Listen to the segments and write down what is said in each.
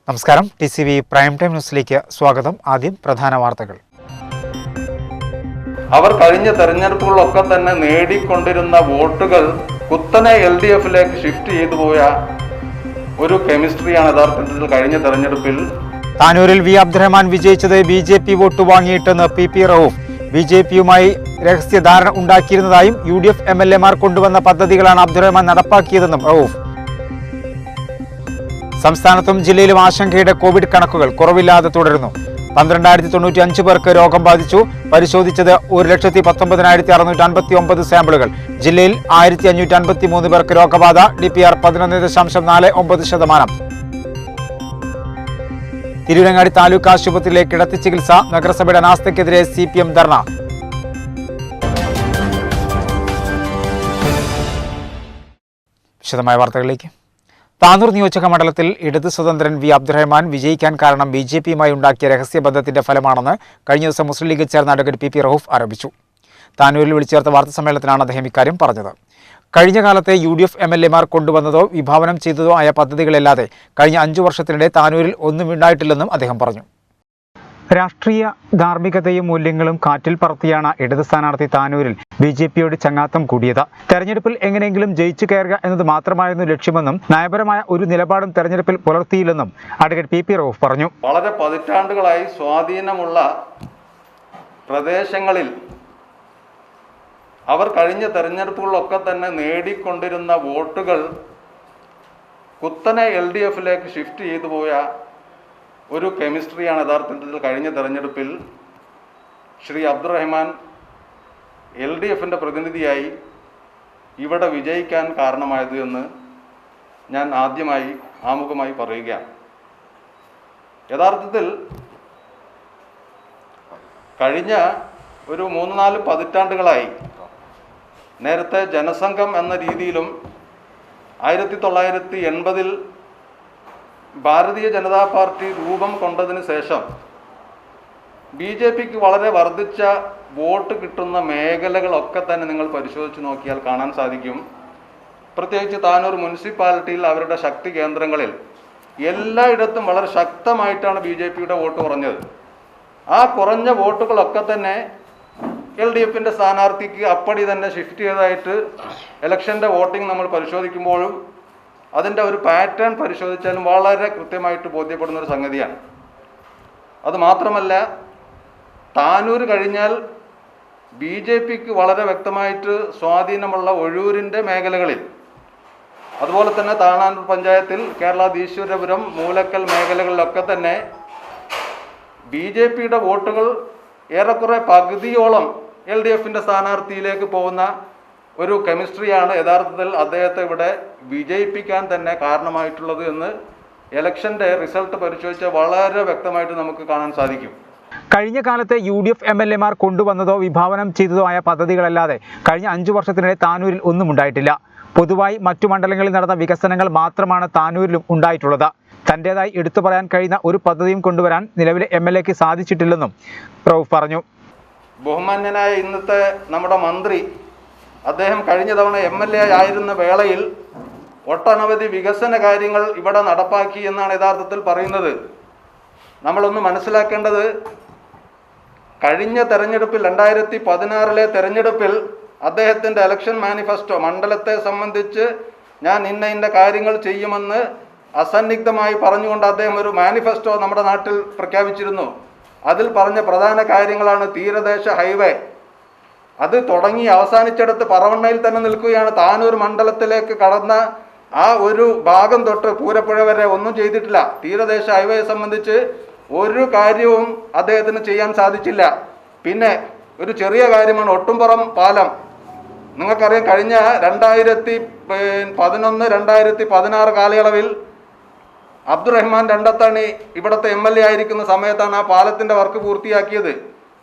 നമസ്കാരം. TCV prime time ന്യൂസിലേക്ക് സ്വാഗതം. ആദ്യം പ്രധാന വാർത്തകൾ. അവർ കഴിഞ്ഞ തെരഞ്ഞെടുപ്പുകളിലൊക്കെ തന്നെ നേടിക്കൊണ്ടിരുന്ന വോട്ടുകൾ കുത്തനെ LDFിലേക്ക് ഷിഫ്റ്റ് ചെയ്തു പോയ ഒരു കെമിസ്ട്രിയാണ് യഥാർത്ഥത്തിൽ കഴിഞ്ഞ തെരഞ്ഞെടുപ്പിൽ. താനൂരിൽ വി അബ്ദുറഹ്മാൻ വിജയിച്ചത് BJP വോട്ട് വാങ്ങിയിട്ടെന്ന് PP റൌഫ്. BJPയുമായി രഹസ്യധാരണ ഉണ്ടാക്കിയിരുന്നതായും UDF MLAമാർ കൊണ്ടുവന്ന പദ്ധതികളാണ് അബ്ദുറഹ്മാൻ നടപ്പാക്കിയതെന്നും റൌഫ്. സംസ്ഥാനത്തും ജില്ലയിലും ആശങ്കയുടെ കോവിഡ് കണക്കുകൾ കുറവില്ലാതെ തുടരുന്നു. 12,095 പേർക്ക് രോഗം ബാധിച്ചു. പരിശോധിച്ചത് 1,19,659 സാമ്പിളുകൾ. ജില്ലയിൽ 1,553 പേർക്ക് രോഗബാധ. DPR 11.49%. തിരൂരങ്ങാടി താലൂക്ക് ആശുപത്രിയിലെ കിടത്തി ചികിത്സ. നഗരസഭയുടെ അനാസ്ഥയ്ക്കെതിരെ CPM ധർണ. വിശദമായ വാർത്തകളിലേക്ക്. താനൂർ നിയോജക മണ്ഡലത്തിൽ ഇടത് സ്വതന്ത്രൻ വി അബ്ദുറഹ്മാൻ വിജയിക്കാൻ കാരണം BJPയുമായി ഉണ്ടാക്കിയ രഹസ്യബന്ധത്തിന്റെ ഫലമാണെന്ന് കഴിഞ്ഞ ദിവസം മുസ്ലിം ലീഗ് ചേർന്ന അഡ്വക്കേറ്റ് PP റൌഫ് ആരോപിച്ചു. താനൂരിൽ വിളിച്ചേർത്ത വാർത്താസമ്മേളനത്തിലാണ് അദ്ദേഹം ഇക്കാര്യം പറഞ്ഞത്. കഴിഞ്ഞ കാലത്തെ UDF MLAമാർ കൊണ്ടുവന്നതോ വിഭാവനം ചെയ്തതോ ആയ പദ്ധതികളല്ലാതെ കഴിഞ്ഞ 5 വർഷത്തിനിടെ താനൂരിൽ ഒന്നും ഉണ്ടായിട്ടില്ലെന്നും അദ്ദേഹം പറഞ്ഞു. രാഷ്ട്രീയ ധാർമ്മികതയും മൂല്യങ്ങളും കാറ്റിൽ പറത്തിയാണ് ഇടത് സ്ഥാനാർത്ഥി താനൂരിൽ BJPയോട് ചങ്ങാത്തം കൂടിയത്. തെരഞ്ഞെടുപ്പിൽ എങ്ങനെയെങ്കിലും ജയിച്ചു കയറുക എന്നത് മാത്രമായിരുന്നു ലക്ഷ്യമെന്നും നയപരമായ ഒരു നിലപാടും തെരഞ്ഞെടുപ്പിൽ പുലർത്തിയില്ലെന്നും അഡ്വക്കേറ്റ് PP റൌഫ് പറഞ്ഞു. വളരെ പതിറ്റാണ്ടുകളായി സ്വാധീനമുള്ള പ്രദേശങ്ങളിൽ അവർ കഴിഞ്ഞ തെരഞ്ഞെടുപ്പുകളിലൊക്കെ തന്നെ നേടിക്കൊണ്ടിരുന്ന വോട്ടുകൾ കുത്തനെ LDFിലേക്ക് ഷിഫ്റ്റ് ചെയ്തു പോയ ഒരു കെമിസ്ട്രിയാണ് യഥാർത്ഥത്തിൽ കഴിഞ്ഞ തെരഞ്ഞെടുപ്പിൽ ശ്രീ അബ്ദുറഹ്മാൻ LDFിൻ്റെ പ്രതിനിധിയായി ഇവിടെ വിജയിക്കാൻ കാരണമായത് എന്ന് ഞാൻ ആദ്യമായി ആമുഖമായി പറയുകയാണ്. യഥാർത്ഥത്തിൽ കഴിഞ്ഞ ഒരു 3-4 പതിറ്റാണ്ടുകളായി നേരത്തെ ജനസംഘം എന്ന രീതിയിലും 1980-ൽ ഭാരതീയ ജനതാ പാർട്ടി രൂപം കൊണ്ടതിന് ശേഷം BJPക്ക് വളരെ വർദ്ധിച്ച വോട്ട് കിട്ടുന്ന മേഖലകളൊക്കെ തന്നെ നിങ്ങൾ പരിശോധിച്ച് നോക്കിയാൽ കാണാൻ സാധിക്കും. പ്രത്യേകിച്ച് താനൂർ മുനിസിപ്പാലിറ്റിയിൽ അവരുടെ ശക്തി കേന്ദ്രങ്ങളിൽ എല്ലായിടത്തും വളരെ ശക്തമായിട്ടാണ് BJPയുടെ വോട്ട് കുറഞ്ഞത്. ആ കുറഞ്ഞ വോട്ടുകളൊക്കെ തന്നെ LDFിൻ്റെ സ്ഥാനാർത്ഥിക്ക് അപ്പടി തന്നെ ഷിഫ്റ്റ് ചെയ്തതായിട്ട് ഇലക്ഷൻ്റെ വോട്ടിംഗ് നമ്മൾ പരിശോധിക്കുമ്പോഴും അതിൻ്റെ ഒരു പാറ്റേൺ പരിശോധിച്ചാലും വളരെ കൃത്യമായിട്ട് ബോധ്യപ്പെടുന്ന ഒരു സംഗതിയാണ്. അതുമാത്രമല്ല, താനൂർ കഴിഞ്ഞാൽ BJPക്ക് വളരെ വ്യക്തമായിട്ട് സ്വാധീനമുള്ള ഒഴൂരിൻ്റെ മേഖലകളിൽ, അതുപോലെ തന്നെ താണാനൂർ പഞ്ചായത്തിൽ കേരളാധീശ്വരപുരം മൂലക്കൽ മേഖലകളിലൊക്കെ തന്നെ BJPയുടെ വോട്ടുകൾ ഏറെക്കുറെ പകുതിയോളം LDFിൻ്റെ സ്ഥാനാർത്ഥിയിലേക്ക് പോകുന്ന ഒരു കെമിസ്ട്രിയാണ് യഥാർത്ഥത്തിൽ അദ്ദേഹത്തെ ഇവിടെ വിജയിപ്പിക്കാൻ തന്നെ കാരണമായിട്ടുള്ളത് എന്ന് ഇലക്ഷൻ്റെ റിസൾട്ട് പരിശോധിച്ചാൽ വളരെ വ്യക്തമായിട്ട് നമുക്ക് കാണാൻ സാധിക്കും. കഴിഞ്ഞ കാലത്തെ UDF MLAമാർ കൊണ്ടുവന്നതോ വിഭാവനം ചെയ്തതോ ആയ പദ്ധതികളല്ലാതെ കഴിഞ്ഞ 5 വർഷത്തിനിടെ താനൂരിൽ ഒന്നും ഉണ്ടായിട്ടില്ല. പൊതുവായി മറ്റു മണ്ഡലങ്ങളിൽ നടന്ന വികസനങ്ങൾ മാത്രമാണ് താനൂരിലും ഉണ്ടായിട്ടുള്ളത്. തൻ്റേതായി എടുത്തു പറയാൻ കഴിയുന്ന ഒരു പദ്ധതിയും കൊണ്ടുവരാൻ നിലവിലെ MLAക്ക് സാധിച്ചിട്ടില്ലെന്നും റൌഫ് പറഞ്ഞു. ബഹുമാന്യനായ ഇന്നത്തെ നമ്മുടെ മന്ത്രി അദ്ദേഹം കഴിഞ്ഞ തവണ MLA ആയിരുന്ന വേളയിൽ ഒട്ടനവധി വികസന കാര്യങ്ങൾ ഇവിടെ നടപ്പാക്കി എന്നാണ് യഥാർത്ഥത്തിൽ പറയുന്നത്. നമ്മളൊന്ന് മനസ്സിലാക്കേണ്ടത്, കഴിഞ്ഞ തെരഞ്ഞെടുപ്പിൽ 2016 തെരഞ്ഞെടുപ്പിൽ അദ്ദേഹത്തിൻ്റെ ഇലക്ഷൻ മാനിഫെസ്റ്റോ മണ്ഡലത്തെ സംബന്ധിച്ച് ഞാൻ ഇന്ന കാര്യങ്ങൾ ചെയ്യുമെന്ന് അസന്നിഗ്ധമായി പറഞ്ഞുകൊണ്ട് അദ്ദേഹം ഒരു മാനിഫെസ്റ്റോ നമ്മുടെ നാട്ടിൽ പ്രഖ്യാപിച്ചിരുന്നു. അതിൽ പറഞ്ഞ പ്രധാന കാര്യങ്ങളാണ് തീരദേശ ഹൈവേ. അത് തുടങ്ങി അവസാനിച്ചെടുത്ത് പറവണ്ണയിൽ തന്നെ നിൽക്കുകയാണ്. താനൂർ മണ്ഡലത്തിലേക്ക് കടന്ന ആ ഒരു ഭാഗം തൊട്ട് പൂരപ്പുഴ വരെ ഒന്നും ചെയ്തിട്ടില്ല. തീരദേശ ഹൈവേയെ സംബന്ധിച്ച് ഒരു കാര്യവും അദ്ദേഹത്തിന് ചെയ്യാൻ സാധിച്ചില്ല. പിന്നെ ഒരു ചെറിയ കാര്യമാണ് ഒട്ടുംപുറം പാലം. നിങ്ങൾക്കറിയാം, കഴിഞ്ഞ 2011-2016 കാലയളവിൽ അബ്ദുറഹ്മാൻ രണ്ടത്തണി ഇവിടുത്തെ MLA ആയിരിക്കുന്ന സമയത്താണ് ആ പാലത്തിൻ്റെ വർക്ക് പൂർത്തിയാക്കിയത്.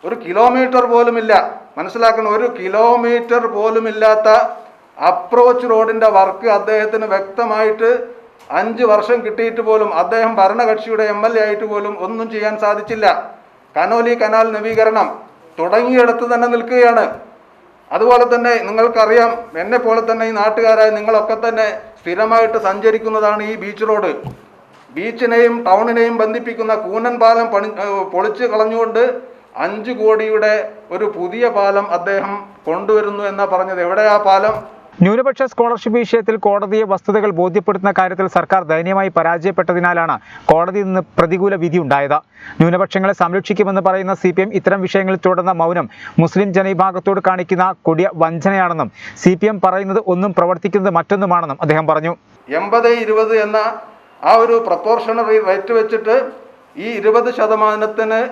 1 കിലോമീറ്റർ പോലുമില്ല, മനസ്സിലാക്കണം, 1 കിലോമീറ്റർ പോലുമില്ലാത്ത അപ്രോച്ച് റോഡിൻ്റെ വർക്ക് അദ്ദേഹത്തിന് വ്യക്തമായിട്ട് 5 വർഷം കിട്ടിയിട്ട് പോലും അദ്ദേഹം ഭരണകക്ഷിയുടെ MLA ആയിട്ട് പോലും ഒന്നും ചെയ്യാൻ സാധിച്ചില്ല. കനോലി കനാൽ നവീകരണം തുടങ്ങിയെടുത്ത് തന്നെ നിൽക്കുകയാണ്. അതുപോലെ തന്നെ നിങ്ങൾക്കറിയാം, എന്നെ പോലെ തന്നെ ഈ നാട്ടുകാരായ നിങ്ങളൊക്കെ തന്നെ സ്ഥിരമായിട്ട് സഞ്ചരിക്കുന്നതാണ് ഈ ബീച്ച് റോഡ്. ബീച്ചിനെയും ടൗണിനെയും ബന്ധിപ്പിക്കുന്ന കൂനൻ പാലം പൊളിച്ച് കളഞ്ഞുകൊണ്ട് 5 കോടിയുടെ ഒരു പുതിയ പാലം അദ്ദേഹം കൊണ്ടുവരുന്നു എന്നാ പറഞ്ഞത്. എവിടെയാ പാലം? ന്യൂനപക്ഷ സ്കോളർഷിപ്പ് വിഷയത്തിൽ കോടതിയെ വസ്തുതകൾ ബോധ്യപ്പെടുത്തുന്ന കാര്യത്തിൽ സർക്കാർ ദയനീയമായി പരാജയപ്പെട്ടതിനാലാണ് കോടതിയിൽ നിന്ന് പ്രതികൂല വിധി ഉണ്ടായത്. ന്യൂനപക്ഷങ്ങളെ സംരക്ഷിക്കുമെന്ന് പറയുന്ന CPM ഇത്തരം വിഷയങ്ങളിൽ തുടർന്ന മൗനം മുസ്ലിം ജനവിഭാഗത്തോട് കാണിക്കുന്ന കൊടിയ വഞ്ചനയാണെന്നും CPM പറയുന്നത് ഒന്നും പ്രവർത്തിക്കുന്നത് മറ്റൊന്നുമാണെന്നും അദ്ദേഹം പറഞ്ഞു. 80-20 എന്ന ആ ഒരു പ്രപ്പോർഷണറി റേറ്റ് വെച്ചിട്ട് ഈ 20%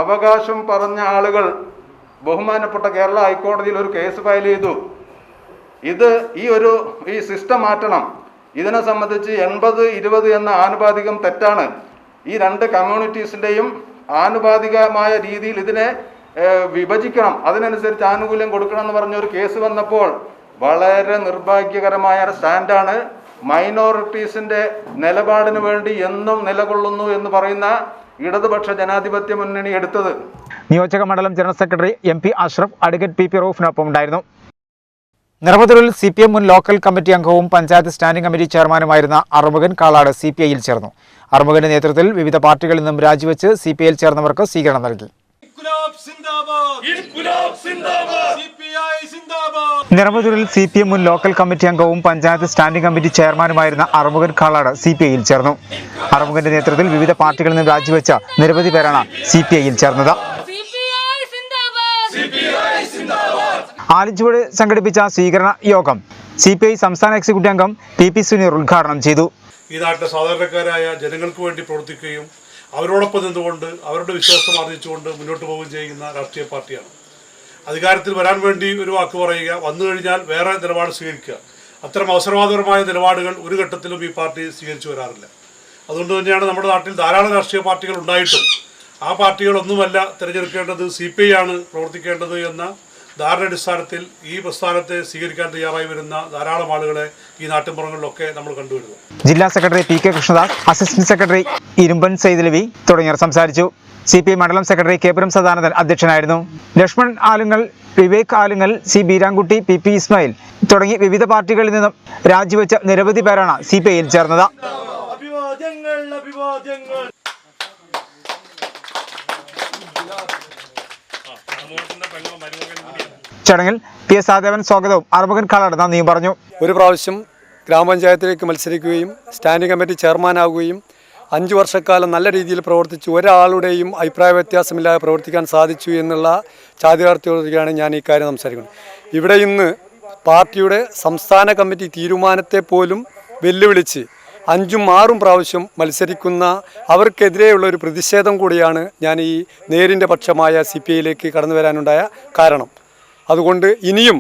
അവകാശം പറഞ്ഞ ആളുകൾ ബഹുമാനപ്പെട്ട കേരള ഹൈക്കോടതിയിൽ ഒരു കേസ് ഫയൽ ചെയ്തു. ഈ സിസ്റ്റം മാറ്റണം. ഇതിനെ സംബന്ധിച്ച് 80-20 എന്ന ആനുപാതികം തെറ്റാണ്. ഈ 2 കമ്മ്യൂണിറ്റീസിൻ്റെയും ആനുപാതികമായ രീതിയിൽ ഇതിനെ വിഭജിക്കണം, അതിനനുസരിച്ച് ആനുകൂല്യം കൊടുക്കണം എന്ന് പറഞ്ഞൊരു കേസ് വന്നപ്പോൾ വളരെ നിർഭാഗ്യകരമായ സ്റ്റാൻഡാണ് മൈനോറിറ്റീസിൻ്റെ നിലപാടിന് വേണ്ടി എന്നും നിലകൊള്ളുന്നു എന്ന് പറയുന്ന ഇടതുപക്ഷ ജനാധിപത്യ മുന്നണി എടുത്തത്. നിയോജക മണ്ഡലം general secretary MP Ashraf advocate PP റൌഫിനൊപ്പം ഉണ്ടായിരുന്നു. നിറമതുരിൽ CPM മുൻ ലോക്കൽ കമ്മിറ്റി അംഗവും പഞ്ചായത്ത് സ്റ്റാൻഡിംഗ് കമ്മിറ്റി ചെയർമാനുമായിരുന്ന അറുമുഖൻ കാളാട് CPIയിൽ ചേർന്നു. അറുമുഖന്റെ നേതൃത്വത്തിൽ വിവിധ പാർട്ടികളിൽ നിന്നും രാജിവെച്ച് CPIയിൽ ചേർന്നവർക്ക് സ്വീകരണം നൽകി. നിറമതുരിൽ CPM മുൻ ലോക്കൽ കമ്മിറ്റി അംഗവും പഞ്ചായത്ത് സ്റ്റാൻഡിംഗ് കമ്മിറ്റി ചെയർമാനുമായിരുന്ന അറുമുഖൻ കാളാട് CPIയിൽ ചേർന്നു. അറുമുഖന്റെ നേതൃത്വത്തിൽ വിവിധ പാർട്ടികളിൽ നിന്നും രാജിവെച്ച നിരവധി പേരാണ് CPIയിൽ ചേർന്നത്. ആലിച്ചുവട് സംഘടിപ്പിച്ച സ്വീകരണ യോഗം CPI സംസ്ഥാന എക്സിക്യൂട്ടീവ് അംഗം PP സുനീർ ഉദ്ഘാടനം ചെയ്തു. ഈ നാട്ടിലെ സാധാരണക്കാരായ ജനങ്ങൾക്ക് വേണ്ടി പ്രവർത്തിക്കുകയും അവരോടൊപ്പം നിന്നുകൊണ്ട് അവരുടെ വിശ്വാസം ആർജിച്ചുകൊണ്ട് മുന്നോട്ട് പോവുകയും ചെയ്യുന്ന രാഷ്ട്രീയ പാർട്ടിയാണ്. അധികാരത്തിൽ വരാൻ വേണ്ടി ഒരു വാക്ക് പറയുക, വന്നു കഴിഞ്ഞാൽ വേറെ നിലപാട് സ്വീകരിക്കുക, അത്തരം അവസരവാദപരമായ നിലപാടുകൾ ഒരു ഘട്ടത്തിലും ഈ പാർട്ടി സ്വീകരിച്ചു വരാറില്ല. അതുകൊണ്ട് തന്നെയാണ് നമ്മുടെ നാട്ടിൽ ധാരാളം രാഷ്ട്രീയ പാർട്ടികൾ ഉണ്ടായിട്ടും ആ പാർട്ടികളൊന്നുമല്ല തിരഞ്ഞെടുക്കേണ്ടത്, CPI ആണ് പ്രവർത്തിക്കേണ്ടത് എന്ന ധാരണാടിസ്ഥാനത്തിൽ ഈ പ്രസ്ഥാനത്തെ സ്വീകരിക്കാൻ തയ്യാറായി വരുന്ന ധാരാളം ആളുകളെ ഈ നാട്ടിൻപുറങ്ങളിലൊക്കെ നമ്മൾ കണ്ടുവരുന്നു. ജില്ലാ secretary PK Krishnadas, assistant secretary Irumban Saidalavi തുടങ്ങിയവർ സംസാരിച്ചു. CPI മണ്ഡലം സെക്രട്ടറി KPുരം സദാനന്ദൻ അധ്യക്ഷനായിരുന്നു. ലക്ഷ്മൺ ആലുങ്ങൽ, വിവേക് ആലുങ്ങൽ, C ബീരാൻകുട്ടി, PP ഇസ്മായിൽ തുടങ്ങി വിവിധ പാർട്ടികളിൽ നിന്നും രാജിവെച്ച നിരവധി പേരാണ് CPIയിൽ ചേർന്നത്. ചടങ്ങിൽ PS ആദേവൻ സ്വാഗതവും അറുമുഖൻ കാളാട് നന്ദിയും പറഞ്ഞു. ഒരു പ്രാവശ്യം ഗ്രാമപഞ്ചായത്തിലേക്ക് മത്സരിക്കുകയും സ്റ്റാൻഡിംഗ് കമ്മിറ്റി ചെയർമാനാവുകയും 5 വർഷക്കാലം നല്ല രീതിയിൽ പ്രവർത്തിച്ചു ഒരാളുടെയും അഭിപ്രായ വ്യത്യാസമില്ലാതെ പ്രവർത്തിക്കാൻ സാധിച്ചു എന്നുള്ള ചാരിതാർത്ഥ്യത്തോടെയാണ് ഞാൻ ഈ കാര്യം സംസാരിക്കുന്നത്. ഇവിടെ ഇന്ന് പാർട്ടിയുടെ സംസ്ഥാന കമ്മിറ്റി തീരുമാനത്തെ പോലും വെല്ലുവിളിച്ച് 5ഉം 6ഉം പ്രാവശ്യം മത്സരിക്കുന്ന അവർക്കെതിരെയുള്ള ഒരു പ്രതിഷേധം കൂടിയാണ് ഞാൻ ഈ നേരിൻ്റെ പക്ഷമായ CPIയിലേക്ക് കടന്നു വരാനുണ്ടായ കാരണം. അതുകൊണ്ട് ഇനിയും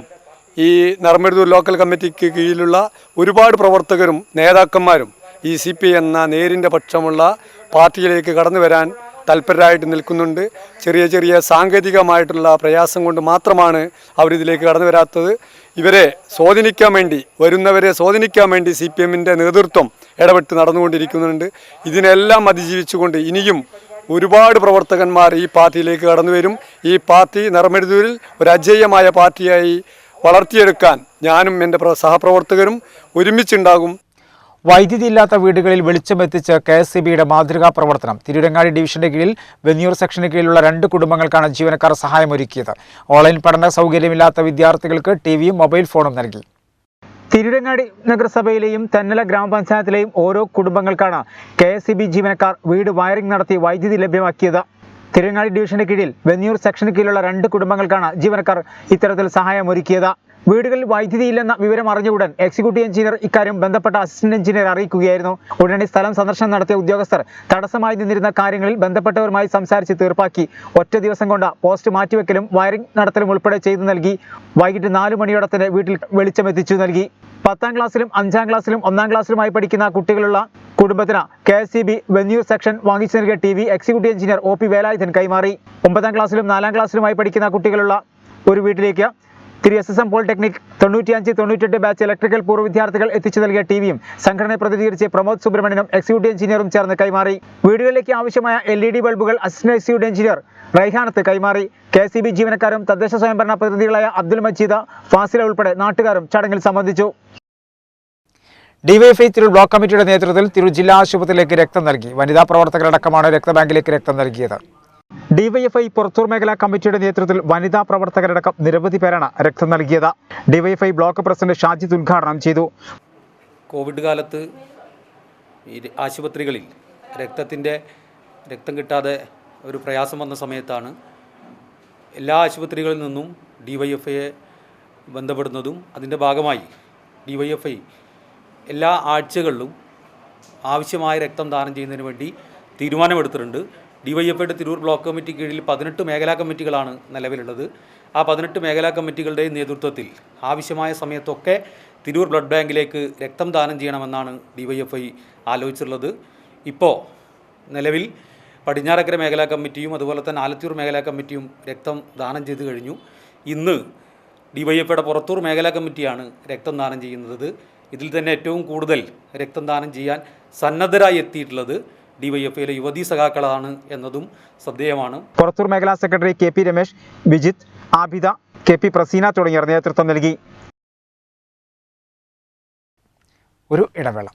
ഈ നർമ്മദൂർ ലോക്കൽ കമ്മിറ്റിക്ക് കീഴിലുള്ള ഒരുപാട് പ്രവർത്തകരും നേതാക്കന്മാരും ഈ CPI എന്ന നേരിൻ്റെ പക്ഷമുള്ള പാർട്ടിയിലേക്ക് കടന്നു വരാൻ തൽപരരായിട്ട് നിൽക്കുന്നുണ്ട്. ചെറിയ ചെറിയ സാങ്കേതികമായിട്ടുള്ള പ്രയാസം കൊണ്ട് മാത്രമാണ് അവരിതിലേക്ക് കടന്നു വരാത്തത്. ഇവരെ സ്വാധീനിക്കാൻ വേണ്ടി, വരുന്നവരെ സ്വാധീനിക്കാൻ വേണ്ടി CPMൻ്റെ നേതൃത്വം ഇടപെട്ട് നടന്നുകൊണ്ടിരിക്കുന്നുണ്ട്. ഇതിനെല്ലാം അതിജീവിച്ചുകൊണ്ട് ഇനിയും ഒരുപാട് പ്രവർത്തകന്മാർ ഈ പാർട്ടിയിലേക്ക് കടന്നു വരും. ഈ പാർട്ടി നർമ്മദൂരിൽ ഒരു അജയ്യമായ പാർട്ടിയായി വളർത്തിയെടുക്കാൻ ഞാനും എൻ്റെ സഹപ്രവർത്തകരും ഒരുമിച്ചുണ്ടാകും. വൈദ്യുതി ഇല്ലാത്ത വീടുകളിൽ വെളിച്ചമെത്തിച്ച് KSEBയുടെ മാതൃകാ പ്രവർത്തനം. തിരൂരങ്ങാടി ഡിവിഷന്റെ കീഴിൽ വെന്നിയൂർ സെക്ഷന് കീഴിലുള്ള 2 കുടുംബങ്ങൾക്കാണ് ജീവനക്കാർ സഹായമൊരുക്കിയത്. ഓൺലൈൻ പഠന സൗകര്യമില്ലാത്ത വിദ്യാർത്ഥികൾക്ക് ടിവിയും മൊബൈൽ ഫോണും നൽകി. തിരൂരങ്ങാടി നഗരസഭയിലെയും തെന്നല ഗ്രാമപഞ്ചായത്തിലെയും ഓരോ കുടുംബങ്ങൾക്കാണ് KSEB ജീവനക്കാർ വീട് വയറിംഗ് നടത്തി വൈദ്യുതി ലഭ്യമാക്കിയത്. തിരൂരങ്ങാടി ഡിവിഷന്റെ കീഴിൽ വെന്നിയൂർ സെക്ഷന് കീഴിലുള്ള 2 കുടുംബങ്ങൾക്കാണ് ജീവനക്കാർ ഇത്തരത്തിൽ സഹായമൊരുക്കിയത്. വീടുകളിൽ വൈദ്യുതിയില്ലെന്ന വിവരം അറിഞ്ഞുടൻ എക്സിക്യൂട്ടീവ് എഞ്ചിനീയർ ഇക്കാര്യം ബന്ധപ്പെട്ട അസിസ്റ്റന്റ് എഞ്ചിനീയർ അറിയിക്കുകയായിരുന്നു. ഉടനടി സ്ഥലം സന്ദർശനം നടത്തിയ ഉദ്യോഗസ്ഥർ തടസ്സമായി നിന്നിരുന്ന കാര്യങ്ങളിൽ ബന്ധപ്പെട്ടവരുമായി സംസാരിച്ച് തീർപ്പാക്കി. ഒറ്റ ദിവസം കൊണ്ട് പോസ്റ്റ് മാറ്റിവെക്കലും വയറിംഗ് നടത്തലും ഉൾപ്പെടെ ചെയ്തു നൽകി. വൈകിട്ട് 4 മണിയോടെ തന്നെ വീട്ടിൽ വെളിച്ചമെത്തിച്ചു നൽകി. 10ാം ക്ലാസ്സിലും 5ാം ക്ലാസ്സിലും 1ാം ക്ലാസ്സിലുമായി പഠിക്കുന്ന കുട്ടികളുള്ള കുടുംബത്തിന് KSEB വെന്നിയൂർ സെക്ഷൻ വാങ്ങിച്ചു നൽകിയ TV executive engineer OP Velayudhan കൈമാറി. 9ാം ക്ലാസ്സിലും 4ാം ക്ലാസ്സിലുമായി പഠിക്കുന്ന കുട്ടികളുള്ള ഒരു വീട്ടിലേക്ക് SSM പോളിടെക്നിക് 95-98 ബാച്ച് ഇലക്ട്രിക്കൽ പൂർവ്വ വിദ്യാർത്ഥികൾ എത്തിച്ചു നൽകിയ ടിവിയും സംഘടനയെ പ്രതിനിധീകരിച്ച് പ്രമോദ് സുബ്രഹ്മണ്യനും എക്സിക്യൂട്ടീവ് എഞ്ചിനീയറും ചേർന്ന് കൈമാറി. വീടുകളിലേക്ക് ആവശ്യമായ LED ബൾബുകൾ അസിസ്റ്റന്റ് എക്സിക്യൂട്ടീവ് എഞ്ചിനീയർ റൈഹാനത്ത് കൈമാറി. KSEB ജീവനക്കാരും തദ്ദേശ സ്വയംഭരണ പ്രതിനിധികളായ അബ്ദുൽ മജീദ്, ഫാസില ഉൾപ്പെടെ നാട്ടുകാരും ചടങ്ങിൽ സംബന്ധിച്ചു. ഡിവൈഎഫ്ഐ തിരൂർ ബ്ലോക്ക് കമ്മിറ്റിയുടെ നേതൃത്വത്തിൽ തിരൂർ ജില്ലാ ആശുപത്രിയിലേക്ക് രക്തം നൽകി. വനിതാ പ്രവർത്തകരടക്കമാണ് രക്തബാങ്കിലേക്ക് രക്തം നൽകിയത്. ഡിവൈഎഫ്ഐ പുറത്തൂർ മേഖലാ കമ്മിറ്റിയുടെ നേതൃത്വത്തിൽ വനിതാ പ്രവർത്തകരടക്കം നിരവധി പേരാണ് രക്തം നൽകിയത്. ഡിവൈഎഫ്ഐ ബ്ലോക്ക് പ്രസിഡന്റ് ഷാജിദ് ഉദ്ഘാടനം ചെയ്തു. കോവിഡ് കാലത്ത് ഈ ആശുപത്രികളിൽ രക്തം കിട്ടാതെ ഒരു പ്രയാസം വന്ന സമയത്താണ് എല്ലാ ആശുപത്രികളിൽ നിന്നും ഡിവൈഎഫ്ഐയെ ബന്ധപ്പെടുന്നതും അതിൻ്റെ ഭാഗമായി ഡിവൈഎഫ്ഐ എല്ലാ ആഴ്ചകളിലും ആവശ്യമായ രക്തം ദാനം ചെയ്യുന്നതിന് വേണ്ടി തീരുമാനമെടുത്തിട്ടുണ്ട്. ഡിവൈഎഫ്ഐയുടെ തിരൂർ ബ്ലോക്ക് കമ്മിറ്റി കീഴിൽ 18 മേഖലാ കമ്മിറ്റികളാണ് നിലവിലുള്ളത്. ആ 18 മേഖലാ കമ്മിറ്റികളുടെയും നേതൃത്വത്തിൽ ആവശ്യമായ സമയത്തൊക്കെ തിരൂർ ബ്ലഡ് ബാങ്കിലേക്ക് രക്തം ദാനം ചെയ്യണമെന്നാണ് ഡിവൈഎഫ്ഐ ആലോചിച്ചിട്ടുള്ളത്. ഇപ്പോൾ നിലവിൽ പടിഞ്ഞാറക്കര മേഖലാ കമ്മിറ്റിയും അതുപോലെ തന്നെ ആലത്തൂർ മേഖലാ കമ്മിറ്റിയും രക്തം ദാനം ചെയ്തു കഴിഞ്ഞു. ഇന്ന് ഡിവൈഎഫ്ഐയുടെ പുറത്തൂർ മേഖലാ കമ്മിറ്റിയാണ് രക്തം ദാനം ചെയ്യുന്നത്. ഇതിൽ തന്നെ ഏറ്റവും കൂടുതൽ രക്തം ദാനം ചെയ്യാൻ സന്നദ്ധരായി എത്തിയിട്ടുള്ളത് ഡിവൈഎഫ്ഐയിലെ യുവതീ സഖാക്കളാണ് എന്നതും ശ്രദ്ധേയമാണ്. പുറത്തൂർ മേഖലാ secretary K P Ramesh, Vijith, Abida, K P Praseena തുടങ്ങിയവർ നേതൃത്വം നൽകി. ഒരു ഇടവേള.